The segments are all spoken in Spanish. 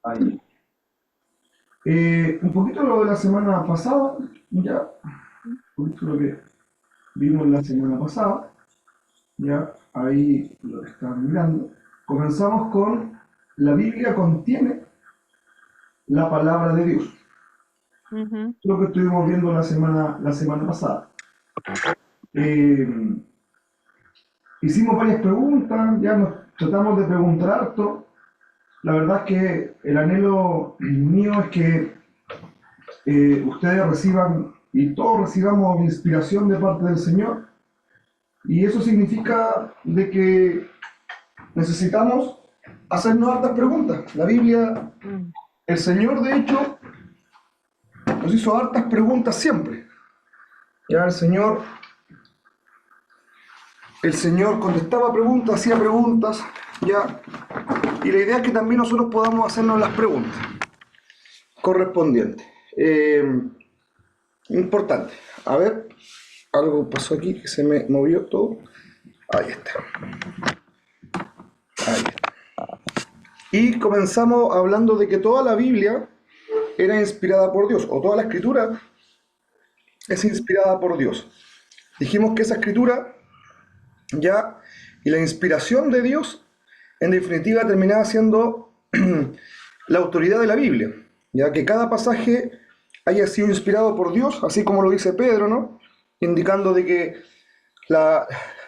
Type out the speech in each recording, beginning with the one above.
Ahí. Un poquito lo de la semana pasada, ya, un poquito lo que vimos la semana pasada, ya, ahí lo estaba mirando. Comenzamos con la Biblia contiene la palabra de Dios, Ujú. lo que estuvimos viendo la semana pasada. Eh, Hicimos varias preguntas, ya nos tratamos de preguntar harto. La verdad es que el anhelo mío es que ustedes reciban y todos recibamos inspiración de parte del Señor. Y eso significa de que necesitamos hacernos hartas preguntas. La Biblia, Mm. el Señor de hecho nos hizo hartas preguntas siempre. Ya el Señor contestaba preguntas, hacía preguntas, ya. Y la idea es que también nosotros podamos hacernos las preguntas correspondientes. Eh, Importante. A ver, algo pasó aquí que se me movió todo. Ahí está. Ahí está. Y comenzamos hablando de que toda la Biblia era inspirada por Dios, o toda la escritura es inspirada por Dios. Dijimos que esa escritura ya, y la inspiración de Dios, en definitiva, terminaba siendo la autoridad de la Biblia, ya que cada pasaje haya sido inspirado por Dios, así como lo dice Pedro, ¿no? Indicando de que la,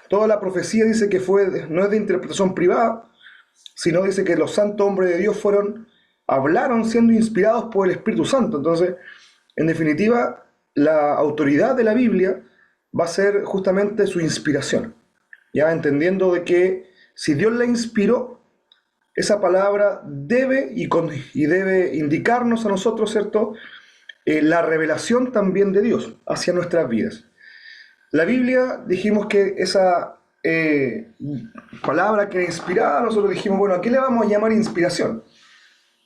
toda la profecía dice que no es de interpretación privada, sino dice que los santos hombres de Dios hablaron siendo inspirados por el Espíritu Santo. Entonces, en definitiva, la autoridad de la Biblia va a ser justamente su inspiración, ya entendiendo de que si Dios la inspiró, esa palabra y debe indicarnos a nosotros, ¿cierto? La revelación también de Dios hacia nuestras vidas. La Biblia, dijimos que esa palabra que era inspirada, nosotros dijimos, bueno, ¿a qué le vamos a llamar inspiración?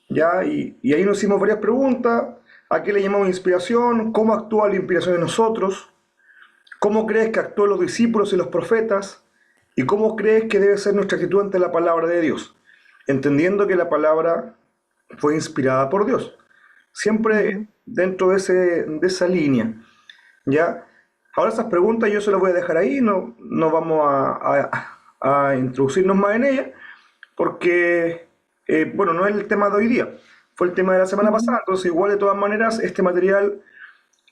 ¿Ya? Y ahí nos hicimos varias preguntas. ¿A qué le llamamos inspiración? ¿Cómo actúa la inspiración en nosotros? ¿Cómo crees que actúan los discípulos y los profetas? ¿Y cómo crees que debe ser nuestra actitud ante la palabra de Dios? Entendiendo que la palabra fue inspirada por Dios. Siempre Ujú. dentro de esa línea. ¿Ya? Ahora esas preguntas yo se las voy a dejar ahí, no vamos a introducirnos más en ellas, porque, bueno, no es el tema de hoy día, fue el tema de la semana Ujú. pasada, entonces igual de todas maneras este material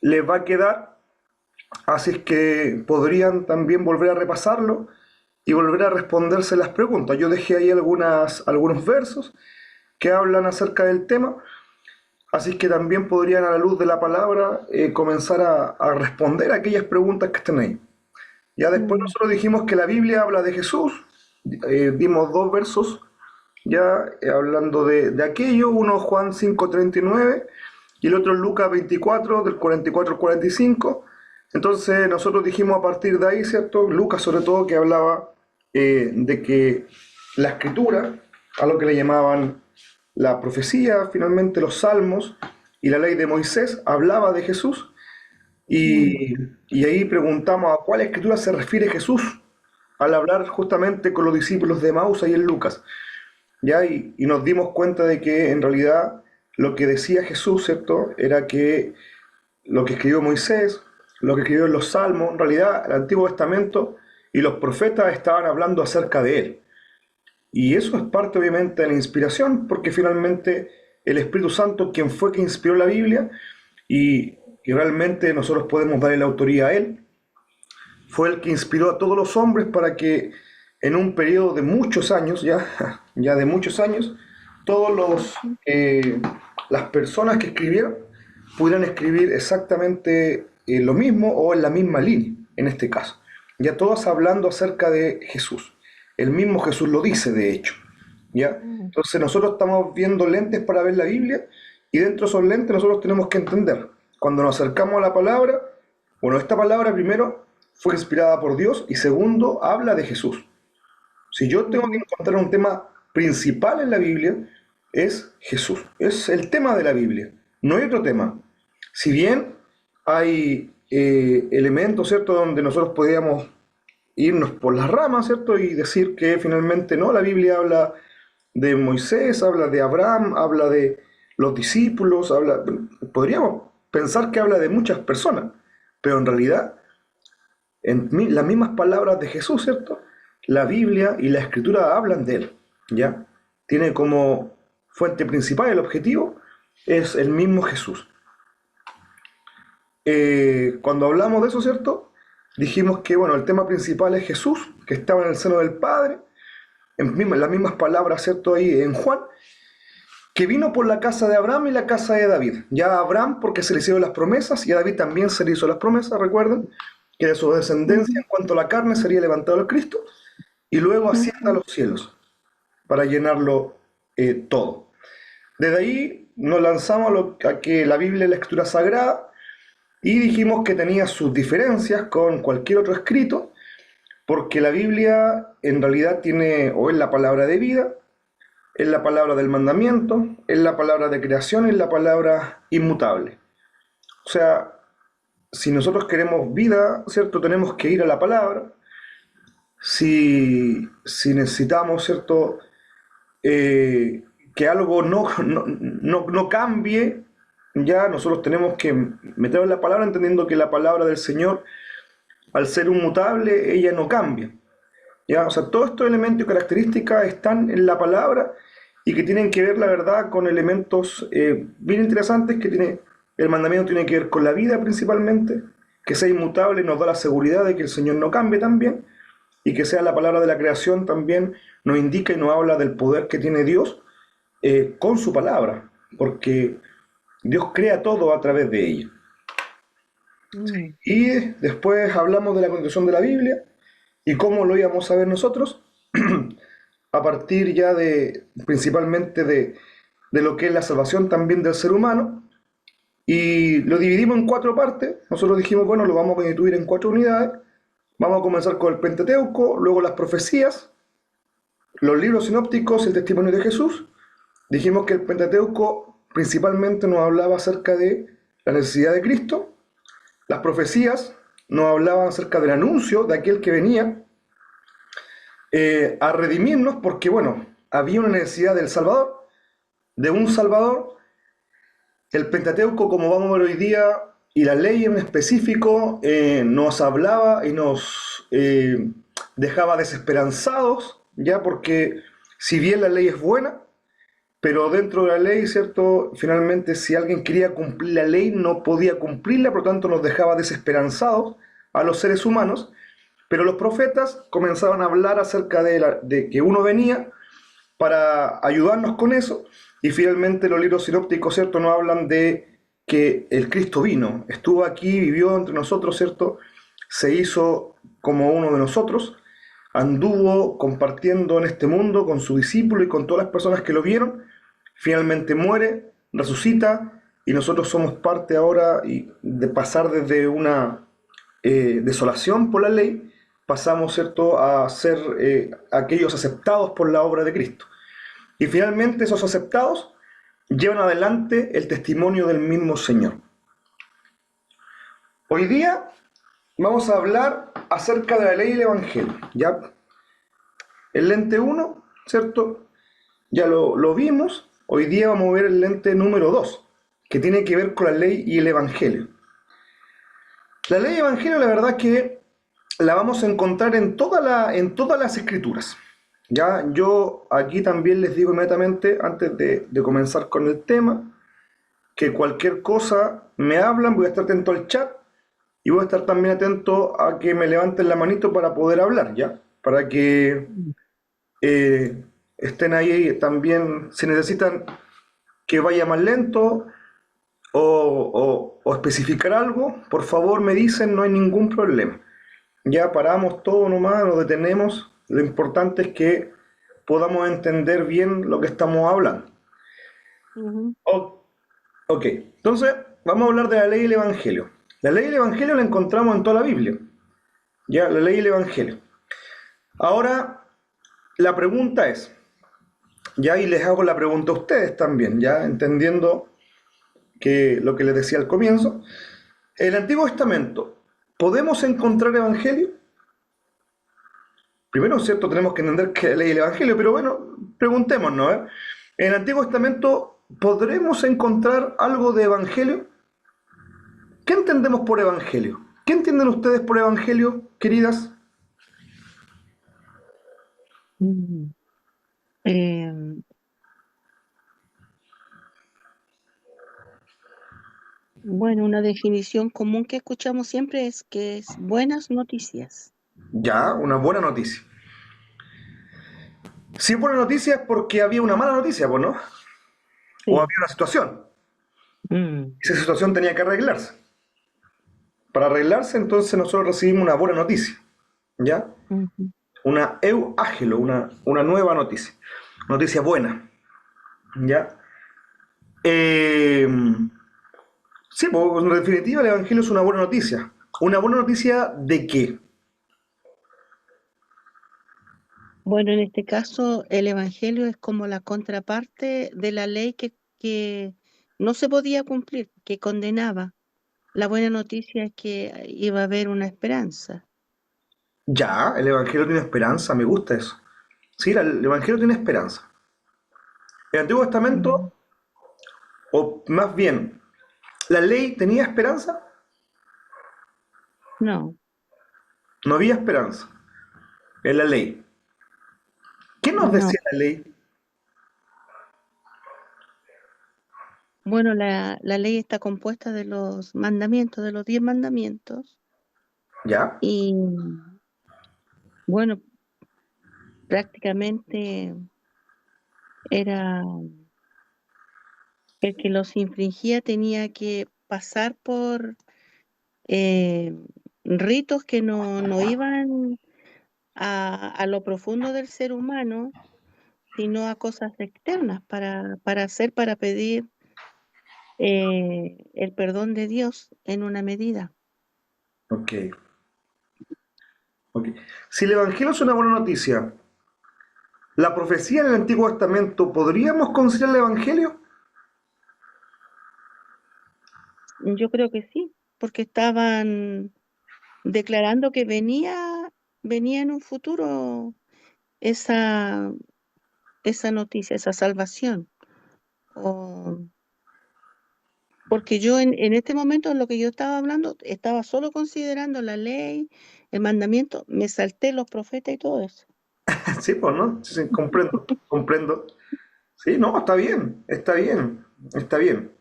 les va a quedar, así es que podrían también volver a repasarlo y volver a responderse las preguntas. Yo dejé ahí algunos versos que hablan acerca del tema, así que también podrían a la luz de la palabra comenzar a responder aquellas preguntas que estén ahí. Ya después Mm. nosotros dijimos que la Biblia habla de Jesús, dimos dos versos ya hablando de aquello, uno Juan 5:39 y el otro Lucas 24, del 44 al 45. Entonces nosotros dijimos a partir de ahí, ¿cierto? Lucas sobre todo que hablaba de que la escritura, a lo que le llamaban la profecía, finalmente los salmos y la ley de Moisés, hablaba de Jesús Mm. y ahí preguntamos a cuál escritura se refiere Jesús al hablar justamente con los discípulos de Maús y en Lucas. ¿Ya? Y nos dimos cuenta de que en realidad lo que decía Jesús, ¿cierto? Era que lo que escribió Moisés, lo que escribió en los Salmos, en realidad el Antiguo Testamento y los profetas estaban hablando acerca de él. Y eso es parte obviamente de la inspiración, porque finalmente el Espíritu Santo, quien fue que inspiró la Biblia, y realmente nosotros podemos darle la autoría a él, fue el que inspiró a todos los hombres para que en un periodo de muchos años, ya de muchos años, todos Ujú. las personas que escribieron pudieran escribir exactamente lo mismo o en la misma línea, en este caso. Ya todas hablando acerca de Jesús. El mismo Jesús lo dice, de hecho. ¿Ya? Mm. Entonces nosotros estamos viendo lentes para ver la Biblia y dentro de esos lentes nosotros tenemos que entender. Cuando nos acercamos a la palabra, bueno, esta palabra primero fue inspirada por Dios y segundo habla de Jesús. Si yo tengo que Ujú. encontrar un tema principal en la Biblia, es Jesús. Es el tema de la Biblia. No hay otro tema. Si bien hay elementos, ¿cierto?, donde nosotros podríamos irnos por las ramas, ¿cierto? Y decir que finalmente no, la Biblia habla de Moisés, habla de Abraham, habla de los discípulos, podríamos pensar que habla de muchas personas, pero en realidad, las mismas palabras de Jesús, ¿cierto? La Biblia y la Escritura hablan de él, ¿ya? Tiene como fuente principal, el objetivo, es el mismo Jesús. Cuando hablamos de eso, ¿cierto? Dijimos que, bueno, el tema principal es Jesús, que estaba en el seno del Padre, en las mismas palabras, ¿cierto? Ahí en Juan, que vino por la casa de Abraham y la casa de David. Ya a Abraham porque se le hicieron las promesas y a David también se le hizo las promesas, recuerden, que de su descendencia Ujú, en cuanto a la carne sería levantado el Cristo y luego ascienda a ujú, los cielos para llenarlo todo. Desde ahí nos lanzamos a que la Biblia es la escritura sagrada y dijimos que tenía sus diferencias con cualquier otro escrito, porque la Biblia en realidad tiene, o es la palabra de vida, es la palabra del mandamiento, es la palabra de creación, es la palabra inmutable. O sea, si nosotros queremos vida, ¿cierto? Tenemos que ir a la palabra. Si necesitamos, ¿cierto? Que algo no cambie, ya nosotros tenemos que meter en la palabra entendiendo que la palabra del Señor, al ser inmutable, ella no cambia. ¿Ya? O sea, todos estos elementos y características están en la palabra y que tienen que ver, la verdad, con elementos bien interesantes que tiene, el mandamiento tiene que ver con la vida principalmente, que sea inmutable nos da la seguridad de que el Señor no cambie también, y que sea la palabra de la creación también nos indica y nos habla del poder que tiene Dios con su palabra, porque Dios crea todo a través de ella. mm, Y después hablamos de la constitución de la Biblia y cómo lo íbamos a ver nosotros a partir ya de principalmente de lo que es la salvación también del ser humano. Y lo dividimos en cuatro partes. Nosotros dijimos, bueno, lo vamos a constituir en cuatro unidades. Vamos a comenzar con el Pentateuco, luego las profecías, los libros sinópticos y el testimonio de Jesús. Dijimos que el Pentateuco principalmente nos hablaba acerca de la necesidad de Cristo. Las profecías nos hablaban acerca del anuncio de aquel que venía a redimirnos porque, bueno, había una necesidad del Salvador, de un Salvador. El Pentateuco, como vamos a ver hoy día, y la ley en específico, nos hablaba y nos dejaba desesperanzados, ya porque si bien la ley es buena, pero dentro de la ley, ¿cierto? Finalmente, si alguien quería cumplir la ley, no podía cumplirla, por lo tanto nos dejaba desesperanzados a los seres humanos. Pero los profetas comenzaban a hablar acerca de que uno venía para ayudarnos con eso, y finalmente los libros sinópticos, ¿cierto?, nos hablan de que el Cristo vino, estuvo aquí, vivió entre nosotros, ¿cierto?, se hizo como uno de nosotros, anduvo compartiendo en este mundo con su discípulo y con todas las personas que lo vieron, finalmente muere, resucita, y nosotros somos parte ahora y de pasar desde una desolación por la ley, pasamos, ¿cierto?, a ser aquellos aceptados por la obra de Cristo. Y finalmente esos aceptados llevan adelante el testimonio del mismo Señor. Hoy día vamos a hablar acerca de la ley y el Evangelio. ¿Ya? El lente uno, ¿cierto? Ya lo vimos. Hoy día vamos a ver el lente número 2, que tiene que ver con la ley y el Evangelio. La ley y el Evangelio, la verdad que la vamos a encontrar en todas las escrituras. Ya, yo aquí también les digo inmediatamente, antes de comenzar con el tema, que cualquier cosa me hablan, voy a estar atento al chat y voy a estar también atento a que me levanten la manito para poder hablar, ¿ya? Para que mm, eh, estén ahí también, si necesitan que vaya más lento o especificar algo, por favor me dicen, no hay ningún problema. Ya paramos todo nomás, nos detenemos. Lo importante es que podamos entender bien lo que estamos hablando. ujú, O- ok, entonces vamos a hablar de la ley y el Evangelio. La ley y el Evangelio la encontramos en toda la Biblia. Ya, la ley y el Evangelio. Ahora, la pregunta es, ya y les hago la pregunta a ustedes también, ya entendiendo que lo que les decía al comienzo, en el Antiguo Testamento, ¿podemos encontrar Evangelio? Primero, ¿cierto? Tenemos que entender que la ley y el Evangelio, pero bueno, preguntémonos, ¿eh? En el Antiguo Testamento, ¿podremos encontrar algo de evangelio? ¿Qué entendemos por evangelio? ¿Qué entienden ustedes por evangelio, queridas? Mm. Em, bueno, una definición común que escuchamos siempre es que es buenas noticias. Ya, una buena noticia. Si es buena noticia es porque había una mala noticia, pues, ¿no? O Sí. había una situación. Mm, Esa situación tenía que arreglarse. Para arreglarse, entonces nosotros recibimos una buena noticia. ¿Ya? ujú. Una euágelo, una nueva noticia. Noticia buena. ¿Ya? Eh, sí, pues, en definitiva el Evangelio es una buena noticia. ¿Una buena noticia de qué? Bueno, en este caso, el Evangelio es como la contraparte de la ley que no se podía cumplir, que condenaba. La buena noticia es que iba a haber una esperanza. Ya, el Evangelio tiene esperanza, me gusta eso. Sí, el Evangelio tiene esperanza. El Antiguo Mm, Testamento, o más bien, ¿la ley tenía esperanza? no, No había esperanza en la ley. ¿Qué nos no. decía la ley? Bueno, la ley está compuesta de los mandamientos, de los 10 mandamientos, ¿Ya? y bueno, prácticamente era el que los infringía tenía que pasar por eh, ritos que no iban a lo profundo del ser humano, sino a cosas externas para hacer, para pedir el perdón de Dios en una medida. Ok, ok. Si el Evangelio es una buena noticia, ¿la profecía en el Antiguo Testamento podríamos considerar el Evangelio? Yo creo que sí, porque estaban declarando que venía en un futuro esa, esa noticia, esa salvación. O, porque yo en este momento, en lo que yo estaba hablando, estaba solo considerando la ley, el mandamiento, me salté los profetas y todo eso. Sí, pues, ¿no? Sí, sí, comprendo, comprendo. Sí, no, está bien, está bien, está bien.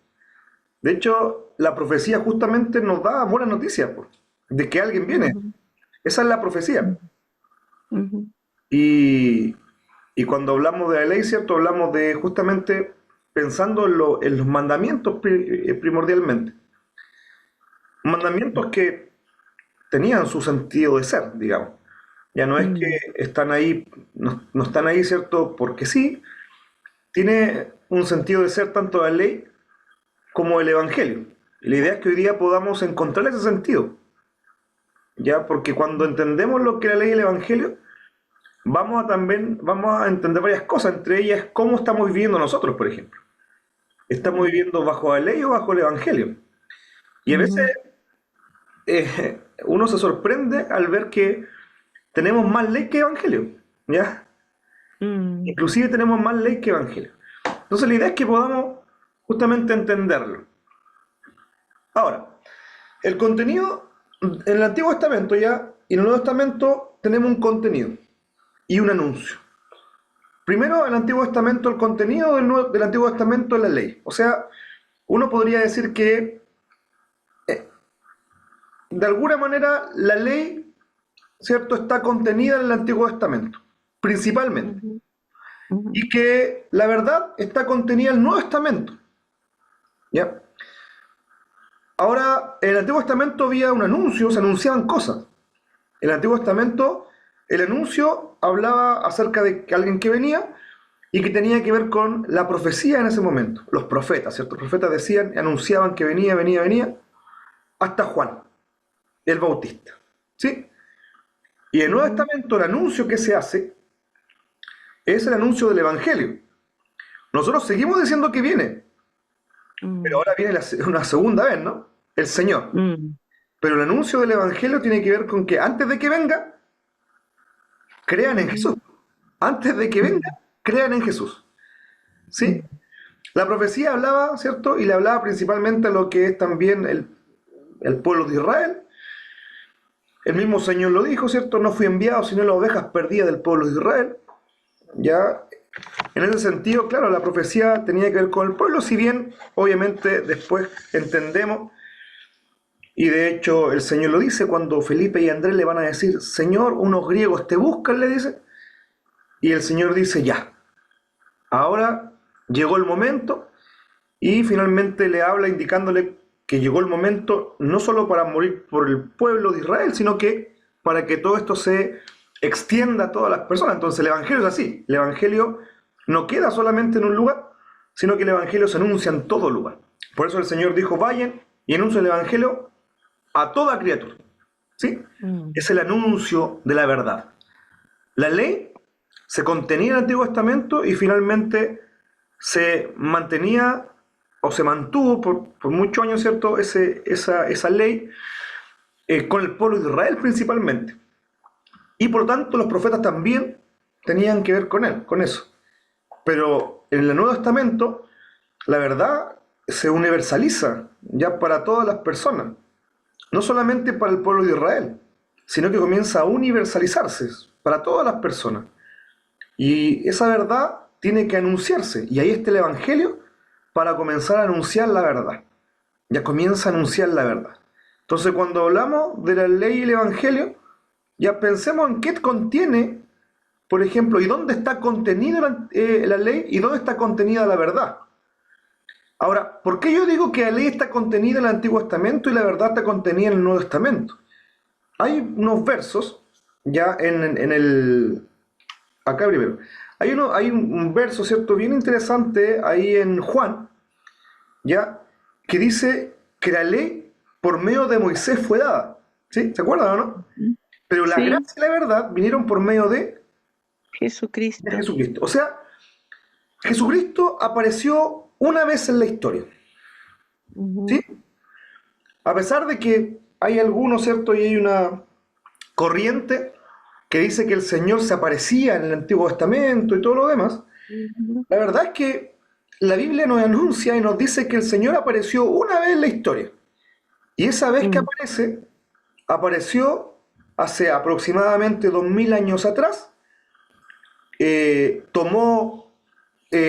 De hecho, la profecía justamente nos da buenas noticias, pues, de que alguien viene. Ujú, Esa es la profecía. ujú, ujú, Y, y cuando hablamos de la ley, ¿cierto? Hablamos de justamente pensando en los mandamientos primordialmente. Mandamientos que tenían su sentido de ser, digamos. Ya no es que mm, están ahí, no están ahí, ¿cierto? Porque sí, tiene un sentido de ser tanto la ley como el evangelio. Y la idea es que hoy día podamos encontrar ese sentido, ¿ya? Porque cuando entendemos lo que es la ley y el evangelio, vamos a entender varias cosas, entre ellas cómo estamos viviendo nosotros, por ejemplo. ¿Estamos mm, viviendo bajo la ley o bajo el evangelio? Y a veces ujú, uno se sorprende al ver que tenemos más ley que evangelio, ¿ya? mm, Inclusive tenemos más ley que evangelio. Entonces la idea es que podamos justamente entenderlo. Ahora, el contenido en el Antiguo Testamento ya y en el Nuevo Testamento tenemos un contenido y un anuncio. Primero, en el Antiguo Testamento, el contenido del Antiguo Testamento es la ley. O sea, uno podría decir que de alguna manera la ley, ¿cierto?, está contenida en el Antiguo Testamento, principalmente. ujú, ujú, Y que la verdad está contenida en el Nuevo Testamento. ¿Ya? Ahora, en el Antiguo Testamento había un anuncio, se anunciaban cosas. En el Antiguo Testamento, el anuncio hablaba acerca de alguien que venía y que tenía que ver con la profecía en ese momento. Los profetas, ¿cierto? Los profetas decían, anunciaban que venía, venía, venía, hasta Juan, el Bautista. ¿Sí? Y en el Nuevo ujú, Testamento, el anuncio que se hace es el anuncio del Evangelio. Nosotros seguimos diciendo que viene, pero mm, ahora viene una segunda vez, ¿no? El Señor. mm, Pero el anuncio del Evangelio tiene que ver con que antes de que venga, crean en ujú, Jesús. Antes de que venga, mm, crean en Jesús. ¿Sí? La profecía hablaba, ¿cierto? Y le hablaba principalmente a lo que es también el pueblo de Israel. El mismo Señor lo dijo, ¿cierto? No fui enviado sino las ovejas perdidas del pueblo de Israel. Ya, en ese sentido, claro, la profecía tenía que ver con el pueblo, si bien obviamente después entendemos, y de hecho el Señor lo dice cuando Felipe y Andrés le van a decir, Señor, unos griegos te buscan, le dice, y el Señor dice, ya, ahora llegó el momento, y finalmente le habla indicándole que llegó el momento no solo para morir por el pueblo de Israel, sino que para que todo esto se extienda a todas las personas. Entonces el Evangelio es así, el Evangelio no queda solamente en un lugar, sino que el Evangelio se anuncia en todo lugar. Por eso el Señor dijo, vayan y anuncien el Evangelio a toda criatura. ¿Sí? Es el anuncio de la verdad. La ley se contenía en el Antiguo Testamento y finalmente se mantenía o se mantuvo por muchos años, ¿cierto? Esa ley con el pueblo de Israel principalmente. Y por lo tanto los profetas también tenían que ver con él, con eso. Pero en el Nuevo Testamento la verdad se universaliza ya para todas las personas, no solamente para el pueblo de Israel, sino que comienza a universalizarse para todas las personas. Y esa verdad tiene que anunciarse, y ahí está el Evangelio para comenzar a anunciar la verdad. Ya comienza a anunciar la verdad. Entonces cuando hablamos de la ley y el Evangelio, ya pensemos en qué contiene, por ejemplo, y dónde está contenida la ley y dónde está contenida la verdad. Ahora, ¿por qué yo digo que la ley está contenida en el Antiguo Testamento y la verdad está contenida en el Nuevo Testamento? Hay unos versos, ya en el... Acá primero. Hay un verso, ¿cierto? Bien interesante ahí en Juan, ya, que dice que la ley por medio de Moisés fue dada. ¿Sí? ¿Se acuerdan o no? Pero la Sí, gracia y la verdad vinieron por medio de Jesucristo. Jesucristo. O sea, Jesucristo apareció una vez en la historia. ¿Sí? Ujú, A pesar de que hay algunos, ¿cierto? Y hay una corriente que dice que el Señor se aparecía en el Antiguo Testamento y todo lo demás, ujú, la verdad es que la Biblia nos anuncia y nos dice que el Señor apareció una vez en la historia. Y esa vez que mm, aparece, apareció hace aproximadamente 2000 años atrás, tomó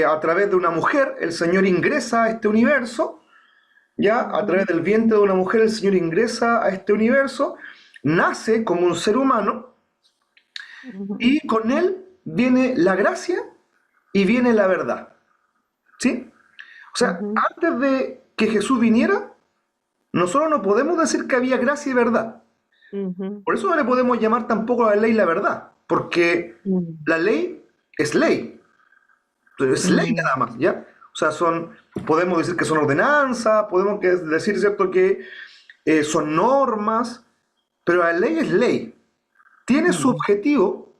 a través de una mujer, el Señor ingresa a este universo, ya a través ujú, del vientre de una mujer el Señor ingresa a este universo, nace como un ser humano ujú, y con él viene la gracia y viene la verdad. ¿Sí? O sea, ujú, antes de que Jesús viniera, nosotros no podemos decir que había gracia y verdad. ujú, Por eso no le podemos llamar tampoco a la ley la verdad, porque mm, la ley es ley. Es ley mm, nada más, ¿ya? O sea, podemos decir que son ordenanzas, podemos decir, ¿cierto?, que son normas, pero la ley es ley. Tiene su mm, objetivo,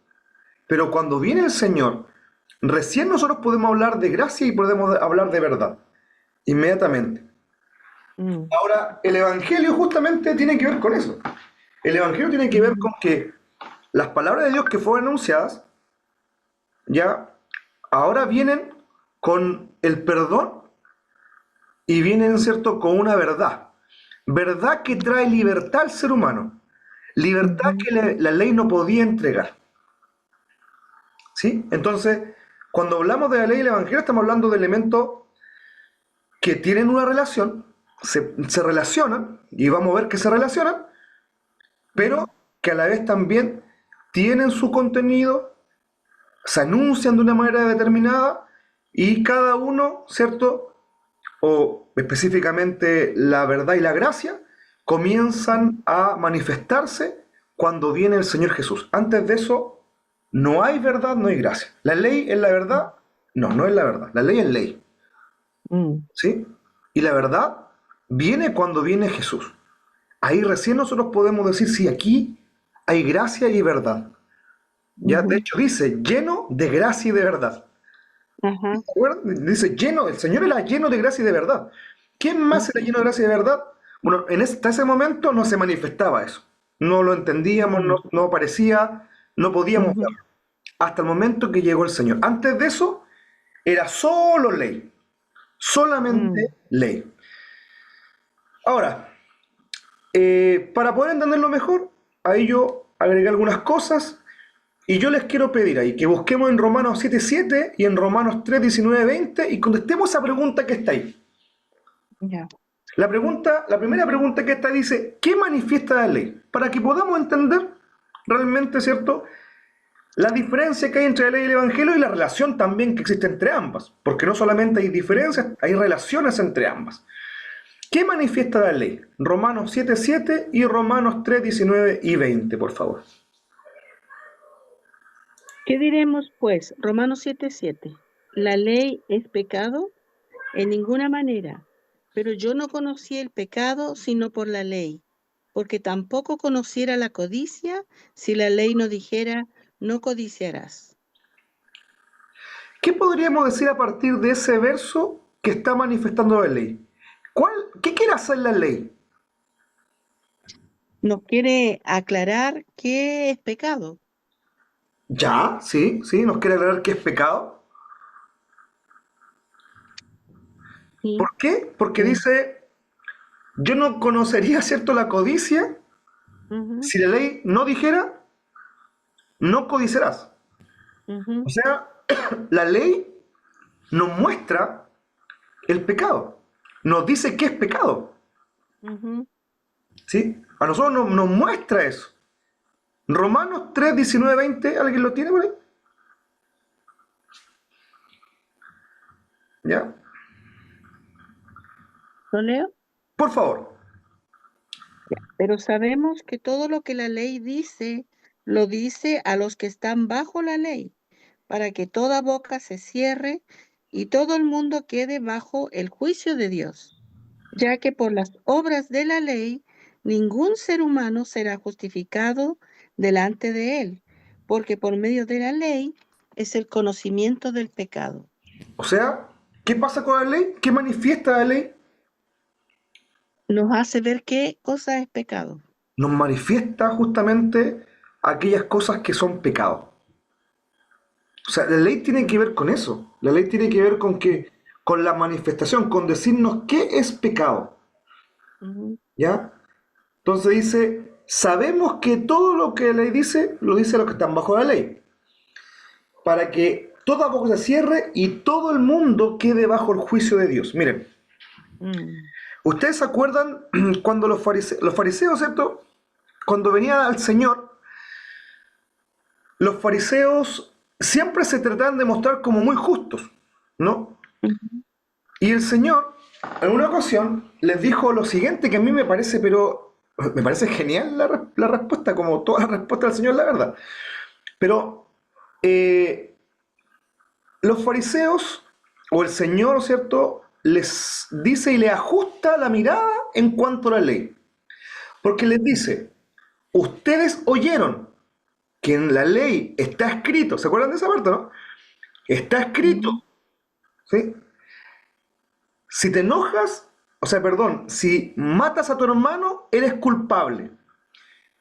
pero cuando viene el Señor, recién nosotros podemos hablar de gracia y podemos hablar de verdad, inmediatamente. mm, Ahora, el Evangelio justamente tiene que ver con eso. El Evangelio tiene que ver mm, con que las palabras de Dios que fueron anunciadas, ya ahora vienen con el perdón y vienen, ¿cierto?, con una verdad. Verdad que trae libertad al ser humano. Libertad ujú, que la ley no podía entregar. ¿Sí? Entonces, cuando hablamos de la ley y el Evangelio, estamos hablando de elementos que tienen una relación, se relacionan, y vamos a ver que se relacionan, pero mm, que a la vez también tienen su contenido, se anuncian de una manera determinada, y cada uno, ¿cierto? O específicamente la verdad y la gracia, comienzan a manifestarse cuando viene el Señor Jesús. Antes de eso, no hay verdad, no hay gracia. La ley es la verdad, no, no es la verdad. La ley es ley, mm, ¿sí? Y la verdad viene cuando viene Jesús. Ahí recién nosotros podemos decir si aquí hay gracia y verdad. Ya, de ujú, hecho, dice lleno de gracia y de verdad. ajá, ¿Se acuerdan? Dice lleno, el Señor era lleno de gracia y de verdad. ¿Quién más era ujú, lleno de gracia y de verdad? Bueno, hasta ese momento no se manifestaba eso. No lo entendíamos, no, mm, no aparecía, no podíamos ujú, verlo. hasta el momento que llegó el Señor. Antes de eso, era solo ley, solamente mm, ley. Ahora, para poder entenderlo mejor, ahí yo agregué algunas cosas y yo les quiero pedir ahí que busquemos en Romanos 7:7 y en Romanos 3:19-20 y contestemos esa pregunta que está ahí. ya. La primera pregunta que está dice, ¿qué manifiesta la ley? Para que podamos entender realmente, ¿cierto?, la diferencia que hay entre la ley y el Evangelio y la relación también que existe entre ambas. Porque no solamente hay diferencias, hay relaciones entre ambas. ¿Qué manifiesta la ley? Romanos 7:7 y Romanos 3:19-20, por favor. ¿Qué diremos, pues? Romanos 7:7. ¿La ley es pecado? En ninguna manera. Pero yo no conocí el pecado sino por la ley, porque tampoco conociera la codicia si la ley no dijera, no codiciarás. ¿Qué podríamos decir a partir de ese verso que está manifestando la ley? ¿Qué quiere hacer la ley? Nos quiere aclarar qué es pecado. Ya, sí, sí, nos quiere aclarar qué es pecado. Sí. ¿Por qué? Porque eh, dice, yo no conocería, ¿cierto?, la codicia ujú, si la ley no dijera, no codiciarás. O ujú, sea, la ley nos muestra el pecado, nos dice qué es pecado, ujú. ¿sí? A nosotros nos muestra eso. Romanos 3:19-20, ¿alguien lo tiene por ahí? ¿Ya? ¿Lo leo? Por favor. Pero sabemos que todo lo que la ley dice, lo dice a los que están bajo la ley, para que toda boca se cierre y todo el mundo quede bajo el juicio de Dios, ya que por las obras de la ley ningún ser humano será justificado delante de él, porque por medio de la ley es el conocimiento del pecado. O sea, ¿qué pasa con la ley? ¿Qué manifiesta la ley? Nos hace ver qué cosa es pecado. Nos manifiesta justamente aquellas cosas que son pecado. O sea, la ley tiene que ver con eso. La ley tiene que ver con la manifestación, con decirnos qué es pecado. Ujú, ¿Ya? Entonces dice, sabemos que todo lo que la ley dice, lo dice a los que están bajo la ley, para que toda boca se cierre y todo el mundo quede bajo el juicio de Dios. Miren, mm, ¿ustedes se acuerdan cuando los fariseos, ¿cierto? Cuando venía al Señor, los fariseos siempre se trataban de mostrar como muy justos, ¿no? ujú, Y el Señor, en una ocasión, les dijo lo siguiente que a mí me parece, pero me parece genial la respuesta, como toda la respuesta del Señor, la verdad. Pero eh, los fariseos, o el Señor, ¿cierto?, les dice y le ajusta la mirada en cuanto a la ley. Porque les dice, ustedes oyeron que en la ley está escrito, ¿se acuerdan de esa parte, no? Está escrito, ujú, ¿sí? Si te enojas, o sea, perdón, si matas a tu hermano, eres culpable.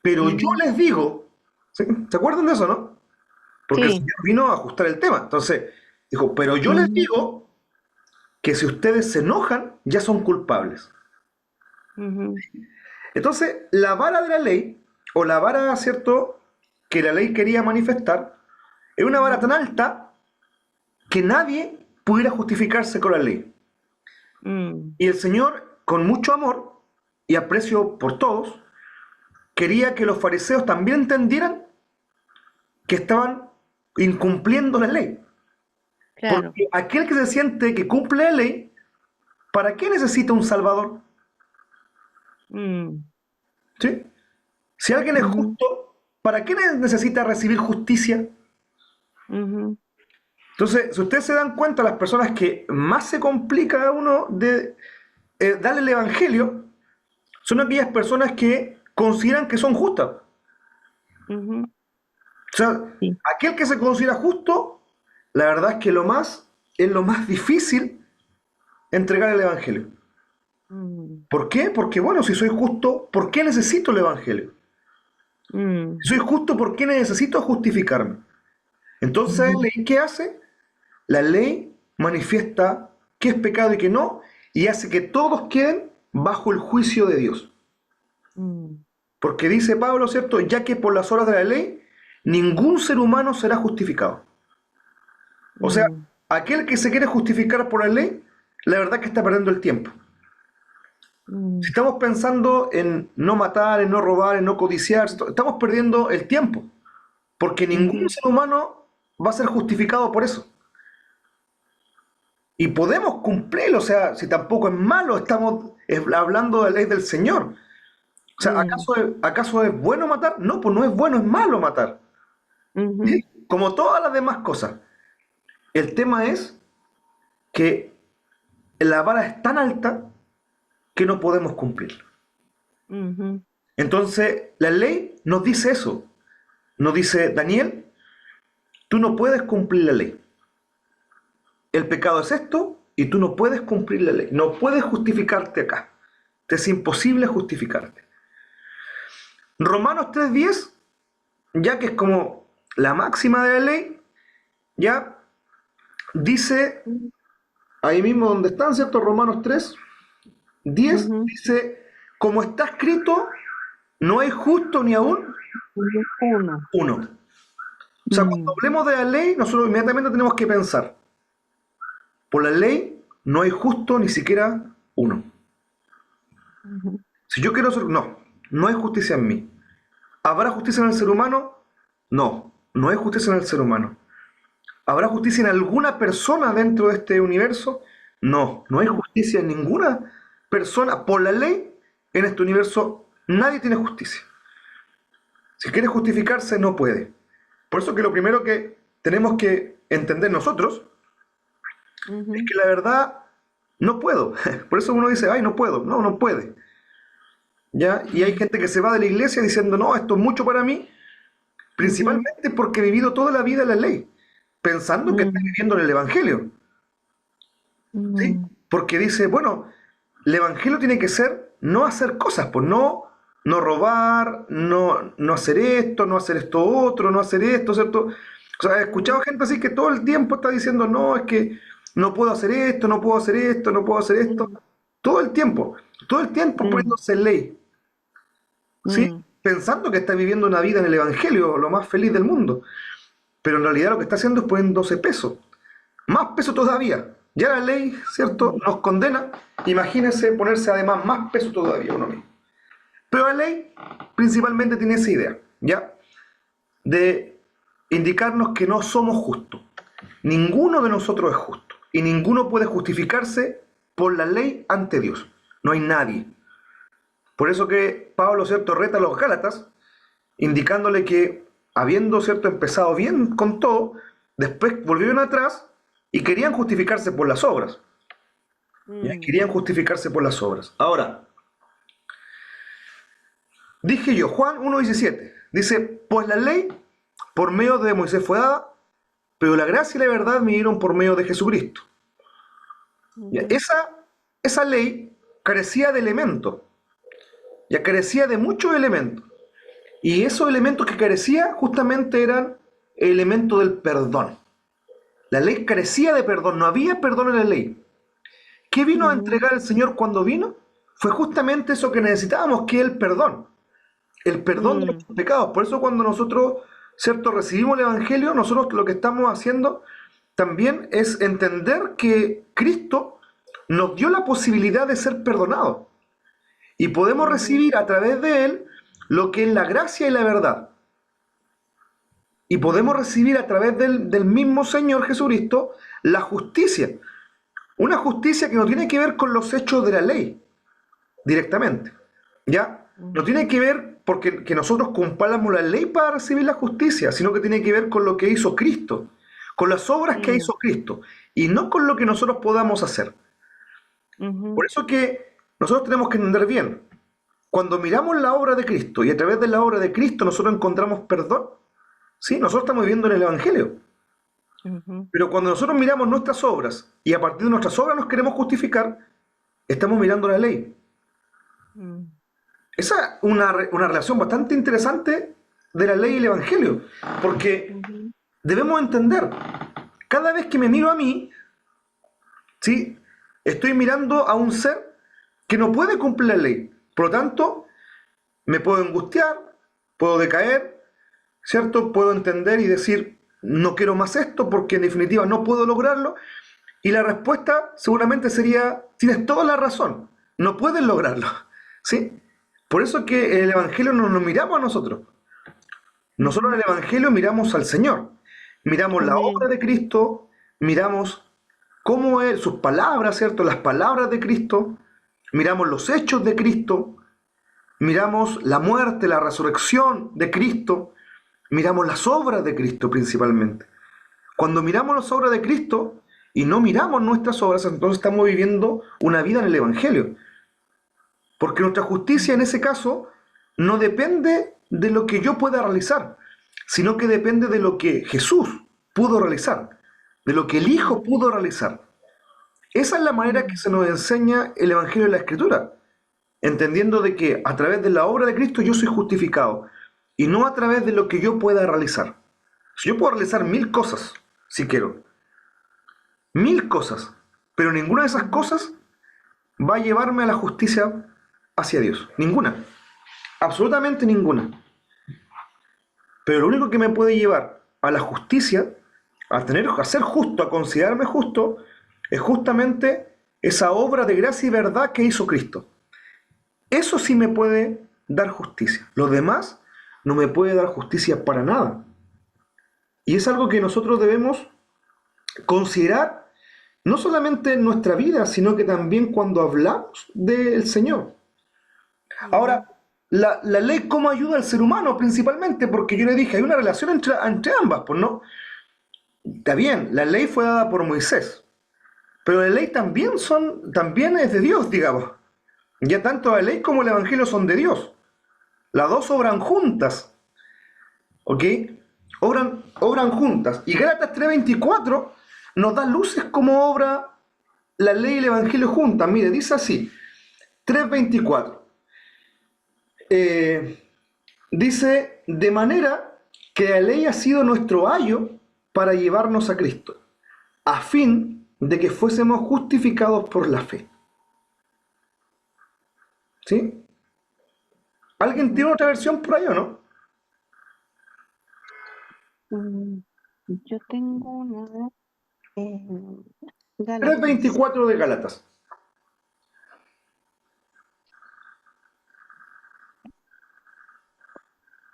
Pero yo ujú. les digo, ¿sí? ¿Se acuerdan de eso, no? Porque el Sí. Señor vino a ajustar el tema. Entonces, dijo, pero yo les Ujú, digo que si ustedes se enojan, ya son culpables. ujú, Entonces, la vara de la ley, o la vara, ¿cierto?, que la ley quería manifestar, es una vara tan ujú, alta que nadie pudiera justificarse con la ley. mm, Y el Señor, con mucho amor y aprecio por todos, quería que los fariseos también entendieran que estaban incumpliendo la ley. claro. Porque aquel que se siente que cumple la ley, ¿para qué necesita un Salvador? Mm, ¿Sí? Si alguien es ujú, justo, ¿para qué necesita recibir justicia? ujú, Entonces, si ustedes se dan cuenta, las personas que más se complica a uno de darle el Evangelio son aquellas personas que consideran que son justas. ujú, O sea, sí. aquel que se considera justo, la verdad es que es lo más difícil entregar el Evangelio. Mm, ¿Por qué? Porque, bueno, si soy justo, ¿por qué necesito el Evangelio? mm, Si soy justo, ¿por qué necesito justificarme? Entonces, ¿la ley qué hace? La ley manifiesta qué es pecado y qué no, y hace que todos queden bajo el juicio de Dios. Mm, Porque dice Pablo, ¿cierto? Ya que por las obras de la ley, ningún ser humano será justificado. O sea, mm, aquel que se quiere justificar por la ley, la verdad es que está perdiendo el tiempo. Si mm, estamos pensando en no matar, en no robar, en no codiciar, estamos perdiendo el tiempo, porque ningún ujú, ser humano va a ser justificado por eso. Y podemos cumplirlo, o sea, si tampoco es malo, estamos hablando de la ley del Señor. O sea, mm, ¿acaso es bueno matar? No, pues no es bueno, es malo matar. ujú, ¿Sí? Como todas las demás cosas. El tema es que la vara es tan alta que no podemos cumplirla. ujú, Entonces, la ley nos dice eso. Nos dice, Daniel, tú no puedes cumplir la ley. El pecado es esto y tú no puedes cumplir la ley. No puedes justificarte acá. Te es imposible justificarte. Romanos 3:10, ya que es como la máxima de la ley, ya dice, ahí mismo donde están, ¿cierto? Romanos 3:10 ujú, dice, como está escrito, no hay justo ni aún ujú. Uno. uno. O sea, cuando Mm, hablemos de la ley, nosotros inmediatamente tenemos que pensar, por la ley no hay justo ni siquiera uno. ujú, Si yo quiero ser, no, no hay justicia en mí. ¿Habrá justicia en el ser humano? No, no hay justicia en el ser humano. ¿Habrá justicia en alguna persona dentro de este universo? No, no hay mm, justicia en ninguna persona. Por la ley, en este universo, nadie tiene justicia. Si quiere justificarse, no puede. Por eso que lo primero que tenemos que entender nosotros es ujú, que la verdad no puedo. Por eso uno dice, ay, no puedo. No, no puede. ¿Ya? Y hay mm, gente que se va de la iglesia diciendo, no, esto es mucho para mí, ujú, principalmente porque he vivido toda la vida la ley, pensando que está mm, viviendo en el Evangelio. ¿Sí? mm, Porque dice, bueno, el Evangelio tiene que ser no hacer cosas, pues no robar, no hacer esto, no hacer esto otro, no hacer esto, ¿cierto? O sea, he escuchado ujú, gente así que todo el tiempo está diciendo, no, es que no puedo hacer esto, no puedo hacer esto, no puedo hacer esto. mm, Todo el tiempo mm, poniéndose ley, ¿sí? mm, Pensando que está viviendo una vida en el Evangelio, lo más feliz del mundo. Pero en realidad lo que está haciendo es poniéndose peso. Más peso todavía. Ya la ley, ¿cierto?, mm, nos condena. Imagínense ponerse además más peso todavía uno mismo. Pero la ley principalmente tiene esa idea, ¿ya? De indicarnos que no somos justos. Ninguno de nosotros es justo. Y ninguno puede justificarse por la ley ante Dios. No hay nadie. Por eso que Pablo, ¿cierto?, reta a los Gálatas, indicándole que, habiendo, ¿cierto?, empezado bien con todo, después volvieron atrás y querían justificarse por las obras. ¿Ya? mm, Querían justificarse por las obras. Ahora, dije yo, Juan 1:17, dice, pues la ley por medio de Moisés fue dada, pero la gracia y la verdad vinieron por medio de Jesucristo. ¿Ya? ujú, Esa ley carecía de elementos, ya carecía de muchos elementos. Y esos elementos que carecía justamente eran el elemento del perdón. La ley carecía de perdón, no había perdón en la ley. ¿Qué vino a ujú, entregar el Señor cuando vino? Fue justamente eso que necesitábamos, que es el perdón de mm, nuestros pecados. Por eso cuando nosotros, ¿cierto?, recibimos el Evangelio, nosotros lo que estamos haciendo también es entender que Cristo nos dio la posibilidad de ser perdonados y podemos ujú, recibir a través de Él lo que es la gracia y la verdad. Y podemos mm, recibir a través del mismo Señor Jesucristo la justicia. Una justicia que no tiene que ver con los hechos de la ley directamente. ¿Ya? No mm, tiene que ver porque que nosotros cumplamos la ley para recibir la justicia, sino que tiene que ver con lo que hizo Cristo, con las obras que mm, hizo Cristo, y no con lo que nosotros podamos hacer. ujú, Por eso que nosotros tenemos que entender bien, cuando miramos la obra de Cristo y a través de la obra de Cristo nosotros encontramos perdón, sí, nosotros estamos viviendo en el Evangelio. ujú, Pero cuando nosotros miramos nuestras obras y a partir de nuestras obras nos queremos justificar, estamos mirando la ley. mm, Esa es una relación bastante interesante de la ley y el Evangelio, porque ujú, debemos entender, cada vez que me miro a mí, ¿sí? Estoy mirando a un ser que no puede cumplir la ley. Por lo tanto, me puedo angustiar, puedo decaer, ¿cierto? Puedo entender y decir, no quiero más esto porque en definitiva no puedo lograrlo. Y la respuesta seguramente sería, tienes toda la razón, no puedes lograrlo, ¿sí? Por eso es que en el Evangelio no nos miramos a nosotros. Nosotros en Ujú. el Evangelio miramos al Señor, miramos la obra Amén. de Cristo, miramos cómo Él, sus palabras, ¿cierto? Las palabras de Cristo, miramos los hechos de Cristo, miramos la muerte, la resurrección de Cristo, miramos las obras de Cristo principalmente. Cuando miramos las obras de Cristo y no miramos nuestras obras, entonces estamos viviendo una vida en el Evangelio. Porque nuestra justicia en ese caso no depende de lo que yo pueda realizar, sino que depende de lo que Jesús pudo realizar, de lo que el Hijo Ujú. pudo realizar. Esa es la manera que Ujú. se nos enseña el Evangelio de la Escritura, entendiendo de que a través de la obra de Cristo yo soy justificado y no a través de lo que yo pueda realizar. Si yo puedo realizar mil cosas, si quiero, mil cosas, pero ninguna de esas Ujú. cosas va a llevarme a la justicia hacia Dios. Ninguna, absolutamente ninguna. Pero lo único que me puede llevar a la justicia, a ser justo, a considerarme justo, es justamente esa obra de gracia y verdad que hizo Cristo. Eso sí me puede dar justicia. Lo demás no me puede dar justicia para nada. Y es algo que nosotros debemos considerar no solamente en nuestra vida, sino que también cuando hablamos del Señor. Ujú. Ahora, la ley cómo ayuda al ser humano principalmente, porque yo le dije, hay una relación entre ambas, pues no. Está bien, la ley fue dada por Moisés, pero la ley también es de Dios, digamos. Ya tanto la ley como el Evangelio son de Dios. Las dos obran juntas, ¿ok? Obran juntas. Y Gálatas 3:24 nos da luces como obra la ley y el Evangelio juntas. Mire, dice así, 3:24. Eh, Dice, de manera que la ley ha sido nuestro ayo para llevarnos a Cristo, a fin de que fuésemos justificados por la fe. ¿Sí? ¿Alguien Ujú. tiene otra versión por ahí o no? Mm, Yo tengo una en Tres Gálatas veinticuatro de Gálatas.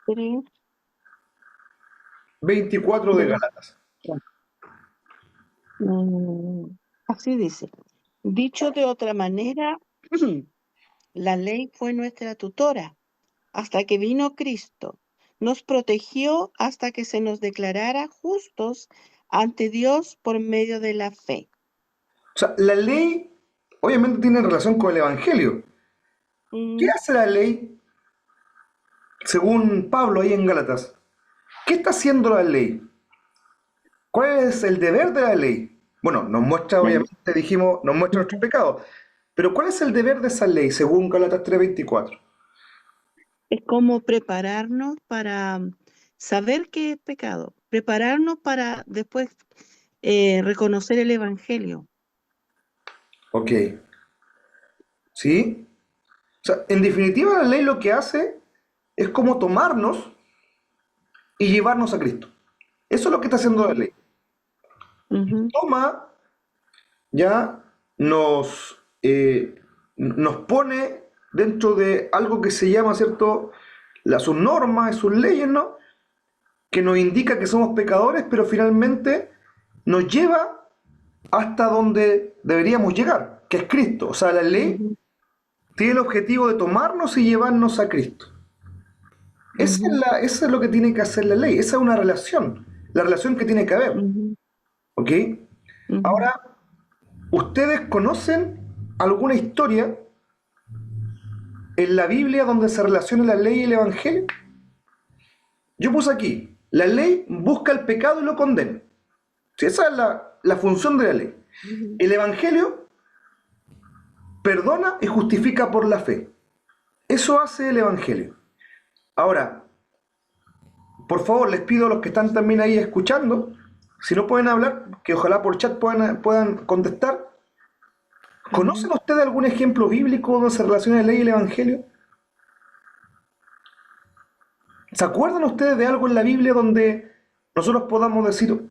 3 24 de Gálatas. Mm, Así dice. Dicho de otra manera, la ley fue nuestra tutora hasta que vino Cristo. Nos protegió hasta que se nos declarara justos ante Dios por medio de la fe. O sea, la ley obviamente tiene relación con el Evangelio. ¿Qué Mm, hace la ley según Pablo ahí en Gálatas? ¿Qué está haciendo la ley? ¿Cuál es el deber de la ley? Bueno, nos muestra, la- obviamente, dijimos, nos muestra nuestros Ujú. pecados. Pero ¿cuál es el deber de esa ley según Gálatas 3:24? Es como prepararnos para saber qué es pecado, prepararnos para después reconocer el Evangelio. Ok, ¿sí? O sea, en definitiva la ley lo que hace es como tomarnos y llevarnos a Cristo. Eso es lo que está haciendo la Ujú. ley. Ujú. Toma, ya nos pone dentro de algo que se llama, ¿cierto? Sus normas, sus leyes, ¿no? Que nos indica que somos pecadores, pero finalmente nos lleva hasta donde deberíamos llegar, que es Cristo. O sea, la ley Ujú. tiene el objetivo de tomarnos y llevarnos a Cristo. Ujú. Eso es lo que tiene que hacer la ley. Esa es una relación, la relación que tiene que haber. Ujú. ¿Ok? Ujú. Ahora, ¿ustedes conocen alguna historia en la Biblia donde se relacione la ley y el Evangelio? Yo puse aquí, la ley busca el pecado y lo condena. Sí, esa es la función de la ley. Ujú. El Evangelio perdona y justifica por la fe. Eso hace el Evangelio. Ahora, por favor, les pido a los que están también ahí escuchando, si no pueden hablar, que ojalá por chat puedan contestar. Ujú. ¿Conocen ustedes algún ejemplo bíblico donde se relaciona la ley y el evangelio? ¿Se acuerdan ustedes de algo en la Biblia donde nosotros podamos decir,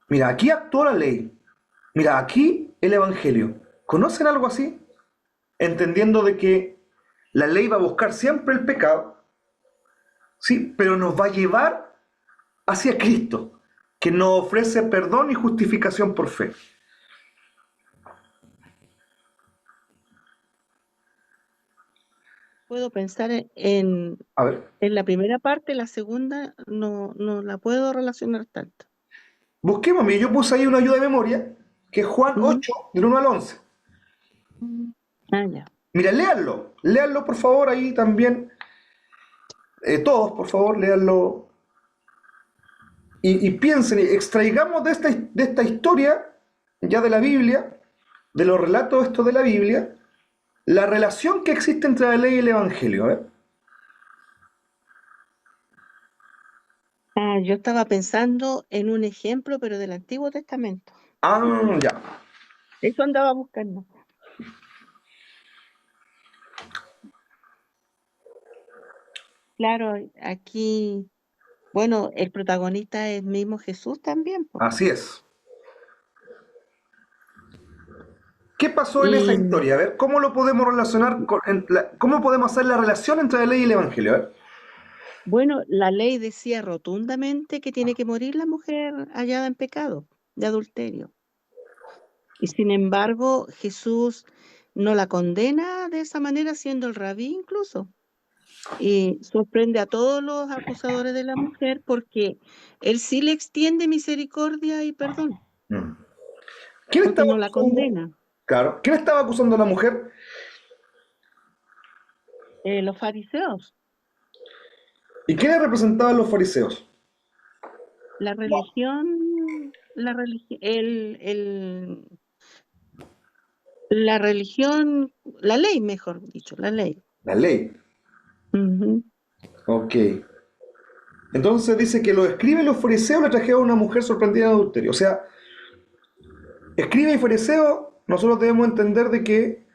mira, aquí actuó la ley, mira, aquí el evangelio? ¿Conocen algo así? Entendiendo de que la ley va a buscar siempre el pecado, ¿sí? Pero nos va a llevar hacia Cristo, que nos ofrece perdón y justificación por fe. Puedo pensar A ver, en la primera parte, la segunda no la puedo relacionar tanto. busquemos, mire, yo puse ahí una ayuda de memoria, que es Juan Ujú. 8, del 1 al 11. Ah, ya. Mira, léanlo por favor ahí también, todos por favor, léanlo y piensen, y extraigamos de esta historia, ya de la Biblia, de los relatos estos de la Biblia, la relación que existe entre la ley y el Evangelio. ¿Eh? Ah, yo estaba pensando en un ejemplo, pero del Antiguo Testamento. Ah, ya. Eso andaba buscando. Claro, aquí, bueno, el protagonista es mismo Jesús también, po. Así es. ¿Qué pasó en esa Y historia? A ver, ¿cómo lo podemos relacionar cómo podemos hacer la relación entre la ley y el Evangelio? A ver. bueno, la ley decía rotundamente que tiene que morir la mujer hallada en pecado de adulterio. Y sin embargo, Jesús no la condena de esa manera, siendo el rabí incluso. Y sorprende a todos los acusadores de la mujer porque él sí le extiende misericordia y perdón, Mm. ¿Quién aunque estaba no la acusando? condena. Claro, ¿quién estaba acusando a la mujer? Los fariseos, ¿Y quiénes representaban los fariseos? la religión, la religión, la ley, mejor dicho, la ley. La ley. Ujú. Ok. Entonces dice que los escribas y los fariseos le trajeron a una mujer sorprendida en adulterio. O sea, escriba y fariseo, nosotros debemos entender de que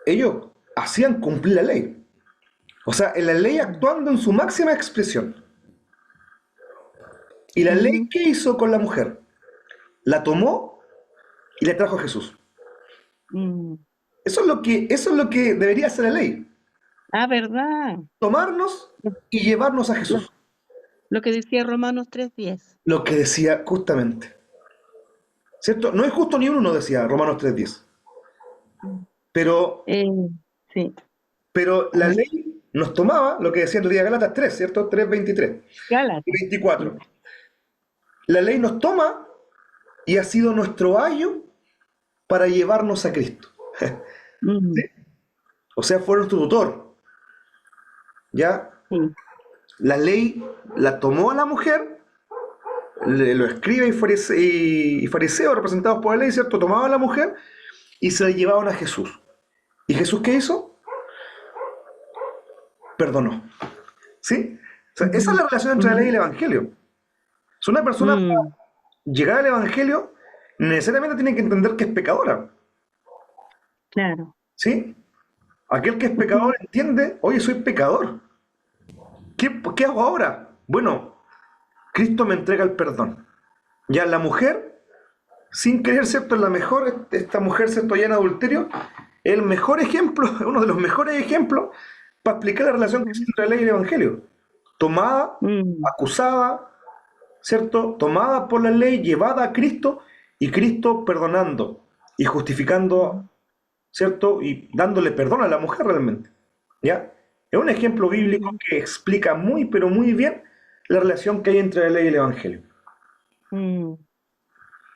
ellos hacían cumplir la ley. O sea, en la ley actuando en su máxima expresión. ¿Y la ley Ujú. qué hizo con la mujer? La tomó y la trajo a Jesús. Mm. Eso es lo que debería hacer la ley. Ah, ¿verdad? Tomarnos Lo, y llevarnos a lo- Jesús. lo que decía Romanos 3:10. Lo que decía justamente. ¿Cierto? No es justo ni uno, decía Romanos 3:10. Mm. Pero, Eh, sí, pero a la ver, ley nos tomaba, lo que decía en el día Galatas 3, ¿cierto? 3:23 y Gálatas. Sí. 24. La ley nos toma y ha sido nuestro ayo para llevarnos a Cristo. ¿Sí? Mm. O sea, fue nuestro tutor. ¿Ya? Sí. La ley la tomó a la mujer, lo escribe y fariseo, representados por la ley, ¿cierto? Tomaban a la mujer y se la llevaban a Jesús. ¿Y Jesús qué hizo? Perdonó. ¿Sí? O sea, esa es Ujú. la relación entre la ley y Ujú. el Evangelio. Si una persona para Mm. llegar al Evangelio necesariamente tiene que entender que es pecadora. Claro. ¿Sí? Aquel que es Ujú. pecador entiende, oye, soy pecador. ¿Qué hago ahora? Bueno, Cristo me entrega el perdón. Ya la mujer, sin querer, ¿cierto? La mejor, esta mujer, ¿cierto? Ya en adulterio, el mejor ejemplo, uno de los mejores ejemplos para explicar la relación que Ujú. existe entre la ley y el Evangelio. Tomada, Mm. acusada, ¿cierto? Tomada por la ley, llevada a Cristo y Cristo perdonando y justificando, Ujú. ¿cierto? Y dándole perdón a la mujer realmente. ¿Ya? Es un ejemplo bíblico Ujú. que explica muy, pero muy bien la relación que hay entre la ley y el Evangelio. Mm.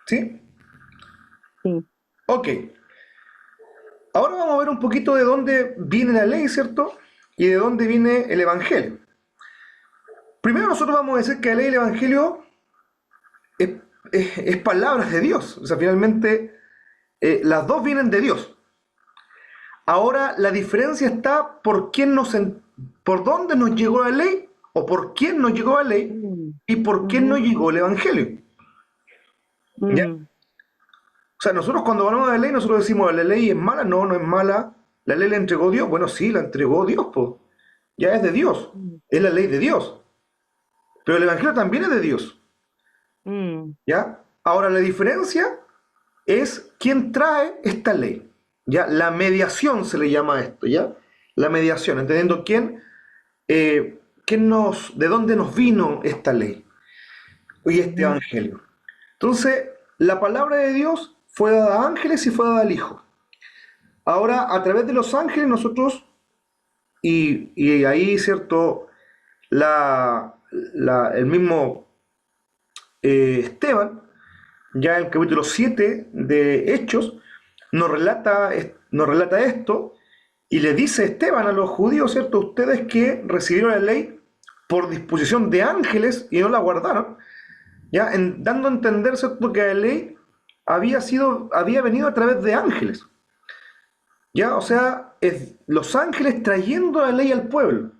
¿Sí? Sí. Ok. Ahora vamos a ver un poquito de dónde viene la ley, ¿cierto? Y de dónde viene el Evangelio. Primero nosotros vamos a decir que la ley y el Evangelio es, es palabras de Dios. O sea, finalmente las dos vienen de Dios. Ahora la diferencia está por dónde nos llegó la ley o por quién nos llegó la ley mm, y por quién nos ujú, llegó el Evangelio. ¿Ya? mm, O sea, nosotros cuando hablamos de la ley, nosotros decimos, ¿la ley es mala? No, no es mala. ¿La ley la entregó Dios? Bueno, sí, la entregó Dios, pues. Ya es de Dios. mm, Es la ley de Dios. Pero el Evangelio también es de Dios. mm, ¿Ya? Ahora, la diferencia es quién trae esta ley. ¿Ya? La mediación se le llama a esto, ¿ya? La mediación, entendiendo de dónde nos vino esta ley y este ujú, evangelio. Entonces, la palabra de Dios fue dada a ángeles y fue dada al Hijo. Ahora, a través de los ángeles, nosotros, y ahí, ¿cierto? El mismo Esteban, ya en el capítulo 7 de Hechos, nos relata esto y le dice Esteban a los judíos, ¿cierto? Ustedes que recibieron la ley por disposición de ángeles y no la guardaron, ya dando a entender, ¿cierto? Que la ley había venido a través de ángeles, ya, o sea, los ángeles trayendo la ley al pueblo.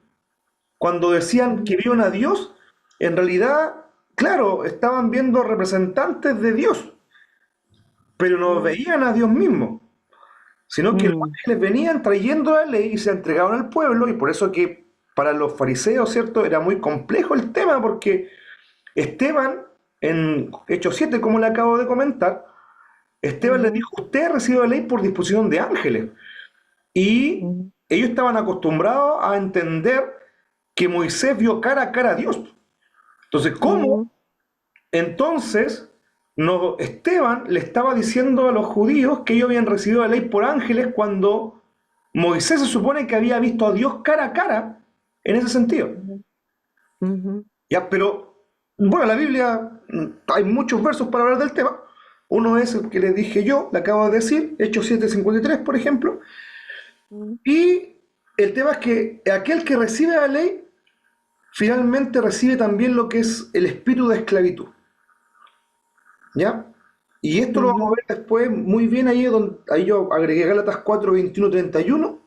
Cuando decían que ujú, vieron a Dios, en realidad, claro, estaban viendo representantes de Dios, pero no mm, veían a Dios mismo, sino que los mm, ángeles venían trayendo la ley y se entregaban al pueblo, y por eso que para los fariseos, ¿cierto? Era muy complejo el tema, porque Esteban, en Hechos 7, como le acabo de comentar, Esteban les ujú, dijo, usted recibe la ley por disposición de ángeles, y ujú, ellos estaban acostumbrados a entender que Moisés vio cara a cara a Dios. Entonces, ¿cómo ujú, entonces no, Esteban le estaba diciendo a los judíos que ellos habían recibido la ley por ángeles cuando Moisés se supone que había visto a Dios cara a cara en ese sentido? ujú, ujú, Ya, pero bueno, la Biblia hay muchos versos para hablar del tema. Uno es el que les dije yo, le acabo de decir, Hechos 7:53, por ejemplo. ujú, Y el tema es que aquel que recibe la ley finalmente recibe también lo que es el espíritu de esclavitud. ¿Ya? Y esto lo vamos a ujú, ver después muy bien ahí, donde, ahí yo agregué Gálatas 4, 21, 31,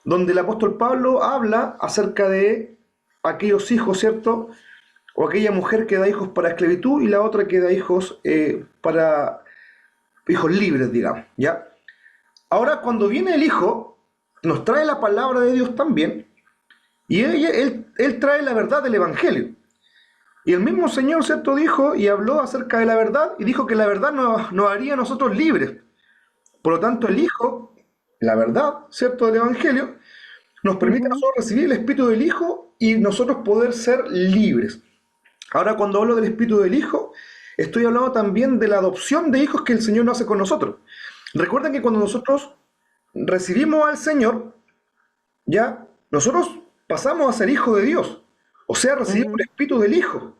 donde el apóstol Pablo habla acerca de aquellos hijos, ¿cierto? O aquella mujer que da hijos para esclavitud y la otra que da hijos para hijos libres, digamos, ¿ya? Ahora, cuando viene el hijo, nos trae la palabra de Dios también, y él trae la verdad del Evangelio. Y el mismo Señor, ¿cierto? Dijo y habló acerca de la verdad y dijo que la verdad nos haría a nosotros libres. Por lo tanto, el ujú, Hijo, la verdad, ¿cierto? Del Evangelio, nos permite a ujú, nosotros recibir el Espíritu del Hijo y nosotros poder ser libres. Ahora, cuando hablo del Espíritu del Hijo, estoy hablando también de la adopción de hijos que el Señor no hace con nosotros. Recuerden que cuando nosotros recibimos al Señor, ya, nosotros pasamos a ser hijos de Dios. O sea, recibimos el ujú, Espíritu del Hijo.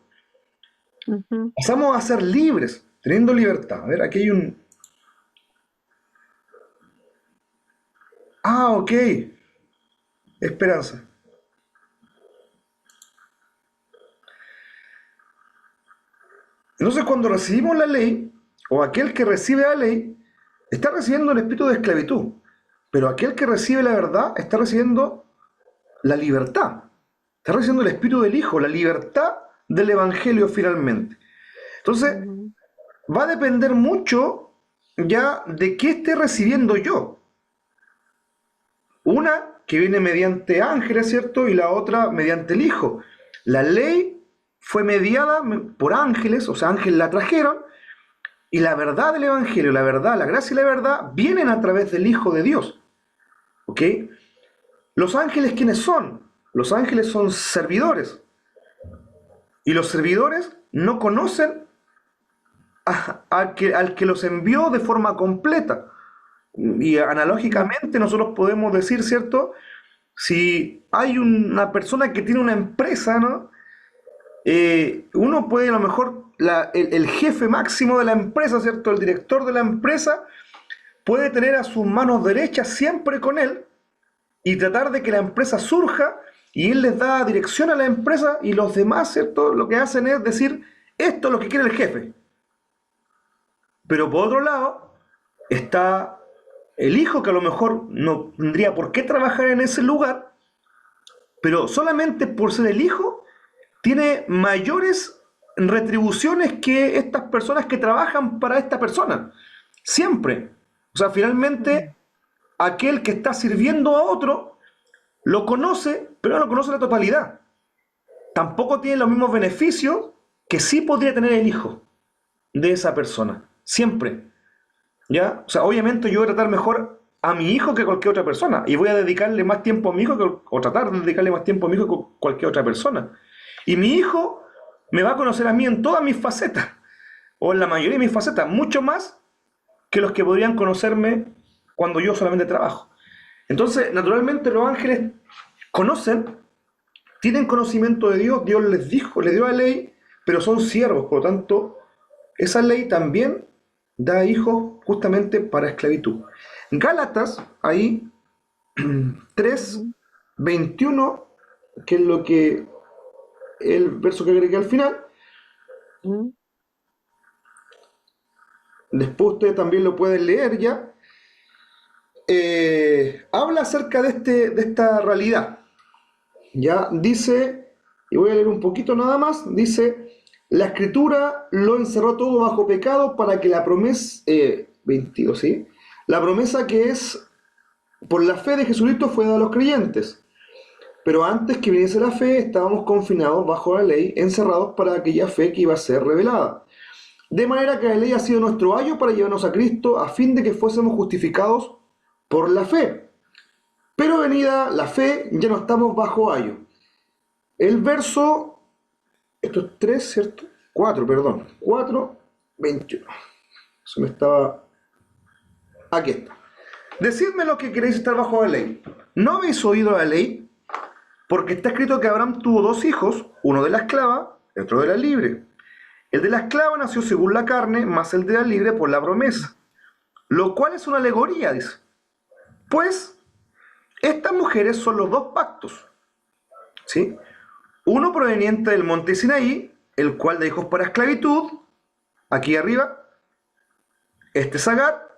ujú. Pasamos a ser libres, teniendo libertad. A ver, aquí hay un... Ah, ok. Esperanza. Entonces, cuando recibimos la ley, o aquel que recibe la ley, está recibiendo el espíritu de esclavitud. Pero aquel que recibe la verdad está recibiendo la libertad. Está recibiendo el espíritu del Hijo, la libertad del Evangelio finalmente. Entonces, Ujú, va a depender mucho ya de qué esté recibiendo yo. Una que viene mediante ángeles, ¿cierto? Y la otra mediante el Hijo. La ley fue mediada por ángeles, o sea, ángeles la trajeron, y la verdad del Evangelio, la verdad, la gracia y la verdad vienen a través del Hijo de Dios. ¿Ok? Los ángeles, ¿quiénes son? Los ángeles son servidores. Y los servidores no conocen al que los envió de forma completa. Y ujú, analógicamente nosotros podemos decir, ¿cierto? Si hay una persona que tiene una empresa, ¿no? Uno puede a lo mejor, el jefe máximo de la empresa, ¿cierto? El director de la empresa puede tener a sus manos derechas siempre con él y tratar de que la empresa surja y él les da dirección a la empresa y los demás, ¿cierto? Lo que hacen es decir, esto es lo que quiere el jefe. Pero por otro lado está el hijo que a lo mejor no tendría por qué trabajar en ese lugar, pero solamente por ser el hijo tiene mayores retribuciones que estas personas que trabajan para esta persona. Siempre. O sea, finalmente, aquel que está sirviendo a otro lo conoce, pero no lo conoce en la totalidad. Tampoco tiene los mismos beneficios que sí podría tener el hijo de esa persona. Siempre. ¿Ya? O sea, obviamente yo voy a tratar mejor a mi hijo que cualquier otra persona. Y voy a dedicarle más tiempo a mi hijo o tratar de dedicarle más tiempo a mi hijo que cualquier otra persona. Y mi hijo me va a conocer a mí en todas mis facetas, o en la mayoría de mis facetas, mucho más que los que podrían conocerme cuando yo solamente trabajo. Entonces, naturalmente los ángeles conocen, tienen conocimiento de Dios, Dios les dijo, les dio la ley, pero son siervos, por lo tanto, esa ley también da hijos justamente para esclavitud. Gálatas, ahí, 3, 21, que es lo que el verso que agregué al final, después ustedes también lo pueden leer ya, habla acerca de esta realidad. Ya dice, y voy a leer un poquito nada más, dice, la escritura lo encerró todo bajo pecado para que la promesa, 22, ¿sí? La promesa que es por la fe de Jesucristo fue dada a los creyentes. Pero antes que viniese la fe, estábamos confinados bajo la ley, encerrados para aquella fe que iba a ser revelada. De manera que la ley ha sido nuestro ayo para llevarnos a Cristo, a fin de que fuésemos justificados por la fe. Pero venida la fe, ya no estamos bajo ayo. El verso, esto es 3, ¿cierto? 4, perdón. 4, 21. Eso me estaba... Aquí está. Decidme lo que queréis estar bajo la ley. ¿No habéis oído la ley? Porque está escrito que Abraham tuvo 2 hijos, uno de la esclava y otro de la libre. El de la esclava nació según la carne, más el de la libre por la promesa. Lo cual es una alegoría, dice. Pues, estas mujeres son los 2 pactos. ¿Sí? Uno proveniente del monte Sinaí, el cual da hijos para esclavitud, aquí arriba, este es Agar,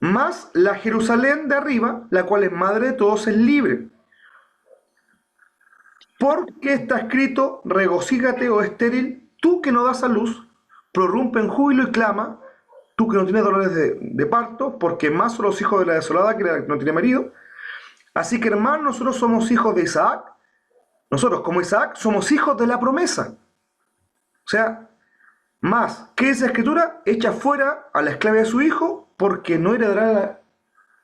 más la Jerusalén de arriba, la cual es madre de todos, es libre. Porque está escrito, regocíjate, oh estéril, tú que no das a luz, prorrumpe en júbilo y clama, tú que no tienes dolores de parto, porque más son los hijos de la desolada que la que no tiene marido. Así que hermanos, nosotros somos hijos de Isaac, nosotros como Isaac somos hijos de la promesa. O sea, más que esa escritura, echa fuera a la esclava de su hijo, porque no heredará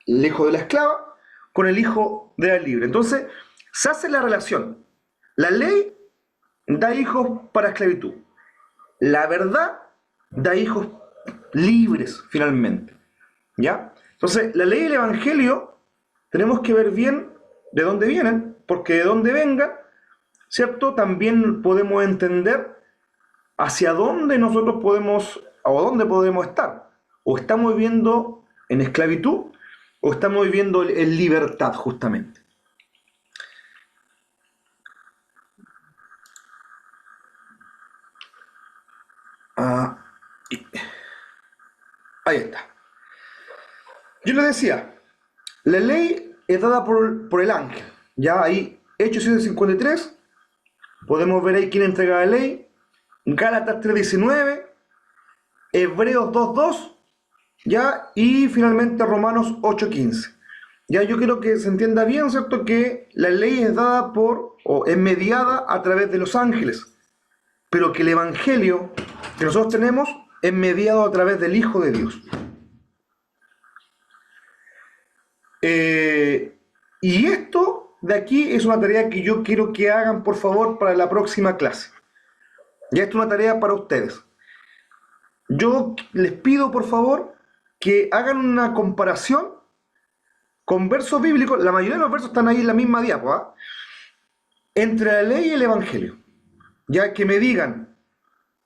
el hijo de la esclava con el hijo de la libre. Entonces, se hace la relación. La ley da hijos para esclavitud. La verdad da hijos libres, finalmente. ¿Ya? Entonces, la ley y el evangelio tenemos que ver bien de dónde vienen, porque de dónde vengan, ¿cierto? También podemos entender hacia dónde nosotros podemos, o dónde podemos estar. O estamos viviendo en esclavitud, o estamos viviendo en libertad, justamente. Ah, ahí está. Yo les decía, la ley es dada por el ángel. Ya ahí, Hechos 7:53, podemos ver ahí quién entrega la ley. Gálatas 3:19, Hebreos 2:2, ya, y finalmente Romanos 8:15. Ya yo quiero que se entienda bien, ¿cierto? Que la ley es dada o es mediada a través de los ángeles, pero que el evangelio que nosotros tenemos es mediado a través del Hijo de Dios. Y esto de aquí es una tarea que yo quiero que hagan, por favor, para la próxima clase. Ya esto es una tarea para ustedes. Yo les pido, por favor, que hagan una comparación con versos bíblicos. La mayoría de los versos están ahí en la misma diapo, ¿eh? Entre la ley y el evangelio. Ya que me digan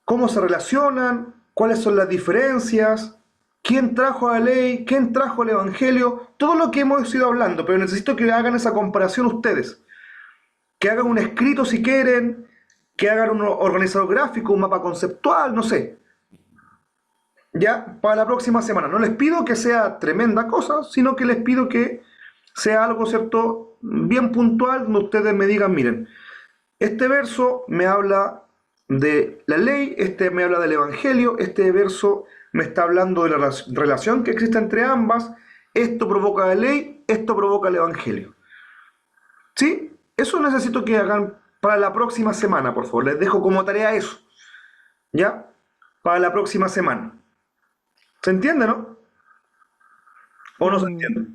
cómo se relacionan, cuáles son las diferencias, quién trajo la ley, quién trajo el evangelio, todo lo que hemos ido hablando, pero necesito que hagan esa comparación ustedes. Que hagan un escrito si quieren, que hagan un organizador gráfico, un mapa conceptual, no sé. Ya, para la próxima semana. No les pido que sea tremenda cosa, sino que les pido que sea algo, ¿cierto?, bien puntual donde ustedes me digan, miren, este verso me habla de la ley, este me habla del evangelio, este verso me está hablando de la relación que existe entre ambas, esto provoca la ley, esto provoca el evangelio. ¿Sí? Eso necesito que hagan para la próxima semana, por favor. Les dejo como tarea eso. ¿Ya? Para la próxima semana. ¿Se entiende, no? ¿O no se Mm. entiende?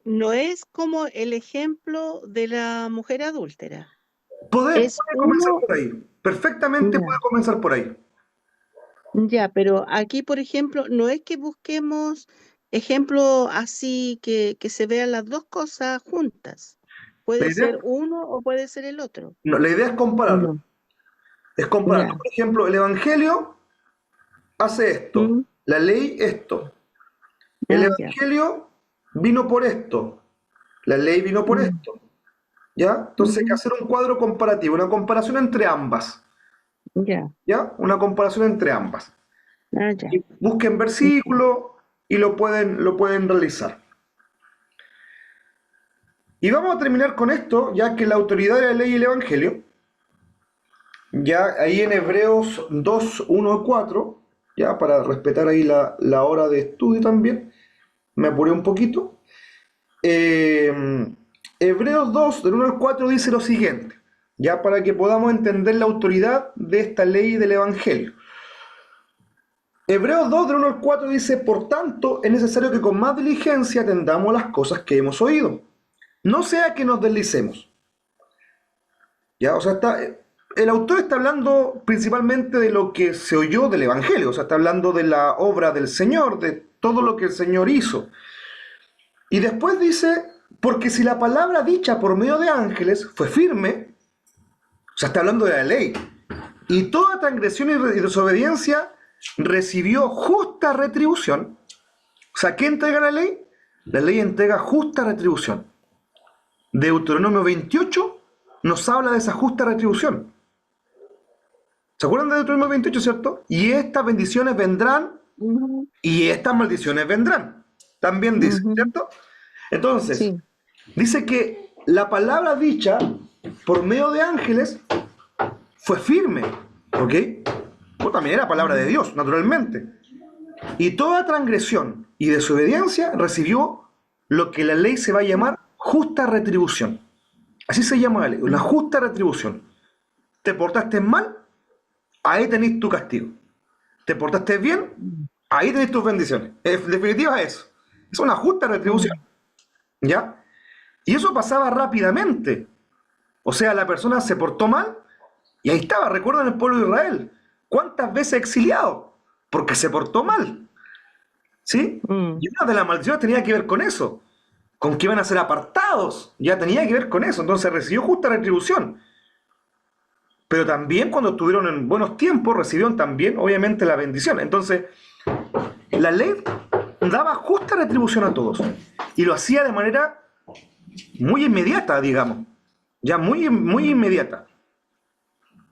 No es como el ejemplo de la mujer adúltera. Es Puede comenzar uno, por ahí. Perfectamente ya, puede comenzar por ahí. ya, pero aquí, por ejemplo, no es que busquemos ejemplos así que se vean las dos cosas juntas. La Puede idea, ser uno o puede ser el otro. no, la idea es ¿O compararlo. no? Es compararlo. Ya. Por ejemplo, el Evangelio hace esto. Mm, La ley esto. El ya. Evangelio vino por esto. La ley vino por Mm, esto. ¿Ya? Entonces hay que ujú, hacer un cuadro comparativo, una comparación entre ambas. ya. ¿Ya? Una comparación entre ambas. Ah, ya. Y busquen Entiendo. versículos y lo pueden realizar. Y vamos a terminar con esto, ya que la autoridad de la ley y el Evangelio, ya ahí en Hebreos 2, 1 y 4, ya para respetar ahí la hora de estudio también, me apuré un poquito. Eh, Hebreos 2, del 1 al 4 dice lo siguiente, ya para que podamos entender la autoridad de esta ley y del Evangelio. Hebreos 2, del 1 al 4 dice, por tanto, es necesario que con más diligencia atendamos las cosas que hemos oído. No sea que nos deslicemos. ¿Ya? O sea, el autor está hablando principalmente de lo que se oyó del Evangelio, o sea, está hablando de la obra del Señor, de todo lo que el Señor hizo. Y después dice, porque si la palabra dicha por medio de ángeles fue firme, o sea, está hablando de la ley, y toda transgresión y desobediencia recibió justa retribución. O sea, ¿qué entrega la ley? La ley entrega justa retribución. Deuteronomio 28 nos habla de esa justa retribución. ¿Se acuerdan de Deuteronomio 28, cierto? Y estas bendiciones vendrán Ujú, y estas maldiciones vendrán. También dice, ujú, ¿cierto? Entonces, sí. dice que la palabra dicha por medio de ángeles fue firme, ¿ok? Pues también era palabra de Mm, Dios, naturalmente. Y toda transgresión y desobediencia recibió lo que la ley se va a llamar justa retribución. Así se llama la ley, una mm, justa retribución. Te portaste mal, ahí tenéis tu castigo. Te portaste bien, mm, ahí tenéis tus bendiciones. En definitiva es eso. Es una justa retribución. mm, ¿Ya? Y eso pasaba rápidamente. O sea, la persona se portó mal y ahí estaba. Recuerdan el pueblo de Israel. ¿Cuántas veces exiliado? Porque se portó mal. ¿Sí? mm, Y una de las maldiciones tenía que ver con eso. Con que iban a ser apartados. Ya tenía que ver con eso. Entonces recibió justa retribución. Pero también cuando estuvieron en buenos tiempos recibieron también, obviamente, la bendición. Entonces, la ley daba justa retribución a todos. Y lo hacía de manera muy inmediata, digamos. Ya muy inmediata.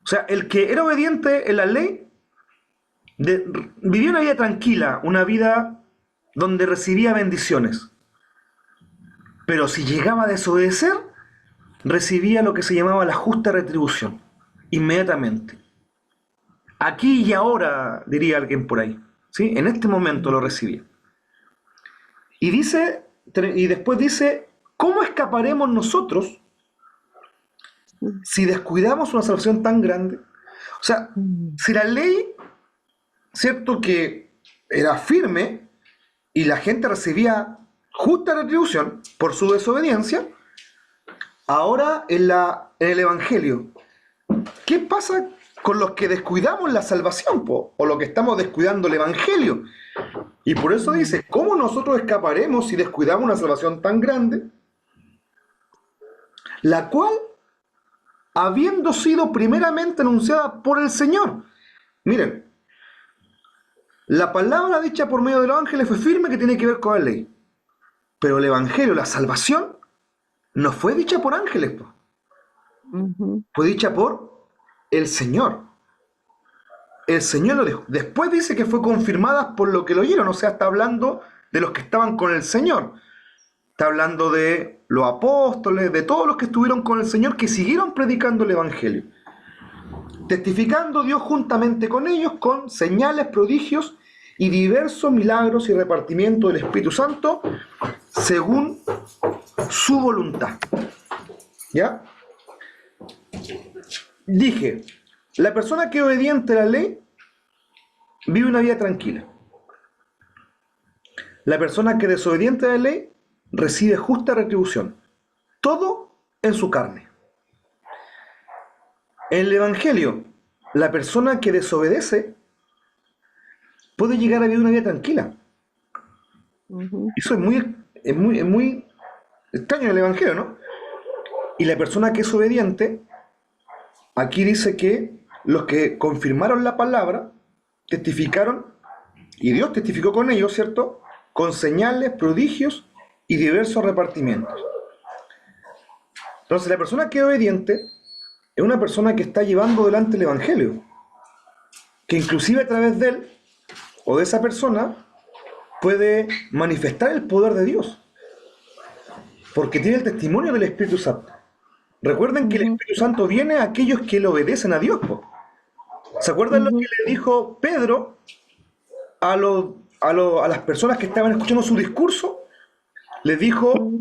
O sea, el que era obediente en la ley vivía una vida tranquila, una vida donde recibía bendiciones. Pero si llegaba a desobedecer, recibía lo que se llamaba la justa retribución, inmediatamente. Aquí y ahora, diría alguien por ahí. ¿Sí? En este momento lo recibía. Y dice, y después dice, ¿cómo escaparemos nosotros mm, si descuidamos una salvación tan grande? O sea, mm, si la ley, cierto que era firme y la gente recibía justa retribución por su desobediencia, ahora en el Evangelio, ¿qué pasa con los que descuidamos la salvación, po? O los que estamos descuidando el Evangelio? Y por eso mm, dice, ¿cómo nosotros escaparemos si descuidamos una salvación tan grande, la cual, habiendo sido primeramente anunciada por el Señor? Miren, la palabra dicha por medio de los ángeles fue firme que tiene que ver con la ley. Pero el Evangelio, la salvación, no fue dicha por ángeles, po. ujú, Fue dicha por el Señor. El Señor lo dijo. Después dice que fue confirmada por lo que lo oyeron, o sea, está hablando de los que estaban con el Señor. Está hablando de los apóstoles, de todos los que estuvieron con el Señor, que siguieron predicando el Evangelio. Testificando Dios juntamente con ellos, con señales, prodigios y diversos milagros y repartimiento del Espíritu Santo, según su voluntad. ¿Ya? Dije, la persona que es obediente a la ley vive una vida tranquila. La persona que es desobediente a la ley recibe justa retribución. Todo en su carne. En el Evangelio, la persona que desobedece puede llegar a vivir una vida tranquila. Eso es muy extraño en el Evangelio, ¿no? Y la persona que es obediente, aquí dice que los que confirmaron la palabra, testificaron, y Dios testificó con ellos, ¿cierto? Con señales, prodigios y diversos repartimientos. Entonces, la persona que es obediente es una persona que está llevando delante el Evangelio, que inclusive a través de él o de esa persona puede manifestar el poder de Dios, porque tiene el testimonio del Espíritu Santo. Recuerden que el Espíritu Santo viene a aquellos que le obedecen a Dios, po. ¿Se acuerdan lo que le dijo Pedro a las personas que estaban escuchando su discurso? Les dijo,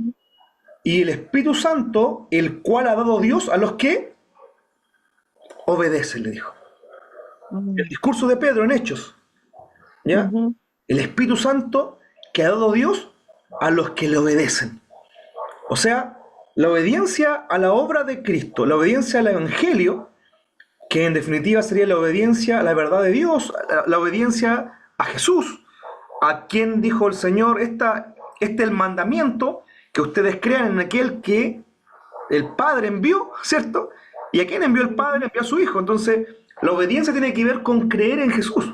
y el Espíritu Santo, el cual ha dado Dios a los que obedecen, le dijo. El discurso de Pedro en Hechos, ¿ya? El Espíritu Santo que ha dado Dios a los que le obedecen. O sea, la obediencia a la obra de Cristo, la obediencia al Evangelio, que en definitiva sería la obediencia a la verdad de Dios, la obediencia a Jesús, a quien dijo el Señor, este es el mandamiento, que ustedes crean en aquel que el Padre envió, ¿cierto? ¿Y a quién envió el Padre? Envió a su Hijo. Entonces, la obediencia tiene que ver con creer en Jesús,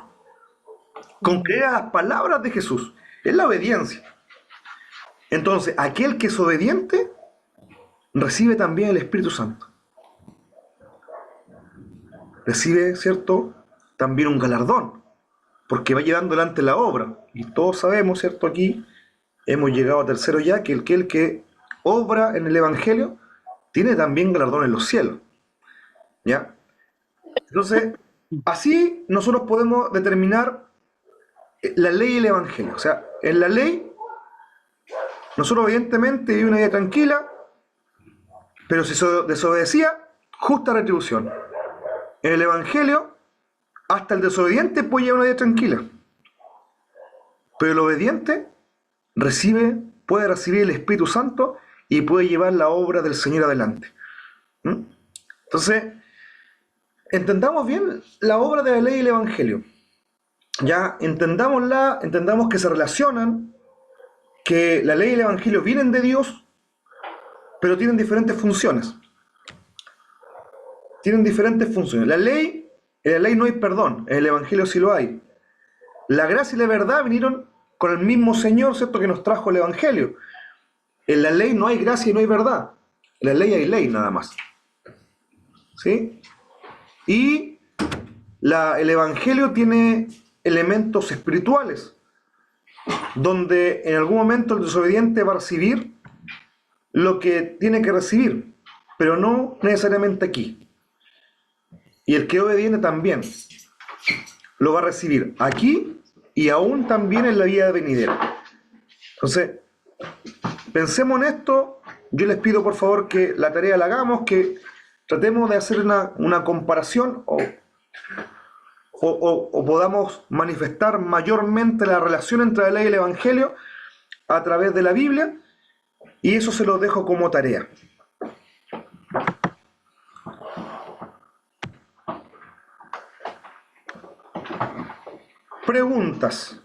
con creer a las palabras de Jesús. Es la obediencia. Entonces, aquel que es obediente recibe también el Espíritu Santo. Recibe, ¿cierto?, también un galardón, porque va llevando adelante la obra. Y todos sabemos, ¿cierto?, aquí hemos llegado a tercero ya, que el que obra en el Evangelio tiene también galardón en los cielos. ¿Ya? Entonces, así nosotros podemos determinar la ley y el Evangelio. O sea, en la ley, nosotros evidentemente vivimos una vida tranquila, pero si se desobedecía, justa retribución. En el Evangelio, hasta el desobediente puede llevar una vida tranquila, pero el obediente puede recibir el Espíritu Santo y puede llevar la obra del Señor adelante. Entonces, entendamos bien la obra de la ley y el Evangelio. Ya entendamos que se relacionan, que la ley y el Evangelio vienen de Dios, pero tienen diferentes funciones. Tienen diferentes funciones. En la ley no hay perdón, en el Evangelio sí lo hay. La gracia y la verdad vinieron con el mismo Señor, ¿cierto?, que nos trajo el Evangelio. En la ley no hay gracia y no hay verdad. En la ley hay ley nada más. ¿Sí? Y el Evangelio tiene elementos espirituales, donde en algún momento el desobediente va a recibir lo que tiene que recibir, pero no necesariamente aquí. Y el que obediente también lo va a recibir aquí y aún también en la vida venidera. Entonces, pensemos en esto. Yo les pido por favor que la tarea la hagamos, que tratemos de hacer una comparación o podamos manifestar mayormente la relación entre la ley y el Evangelio a través de la Biblia, y eso se lo dejo como tarea. Preguntas.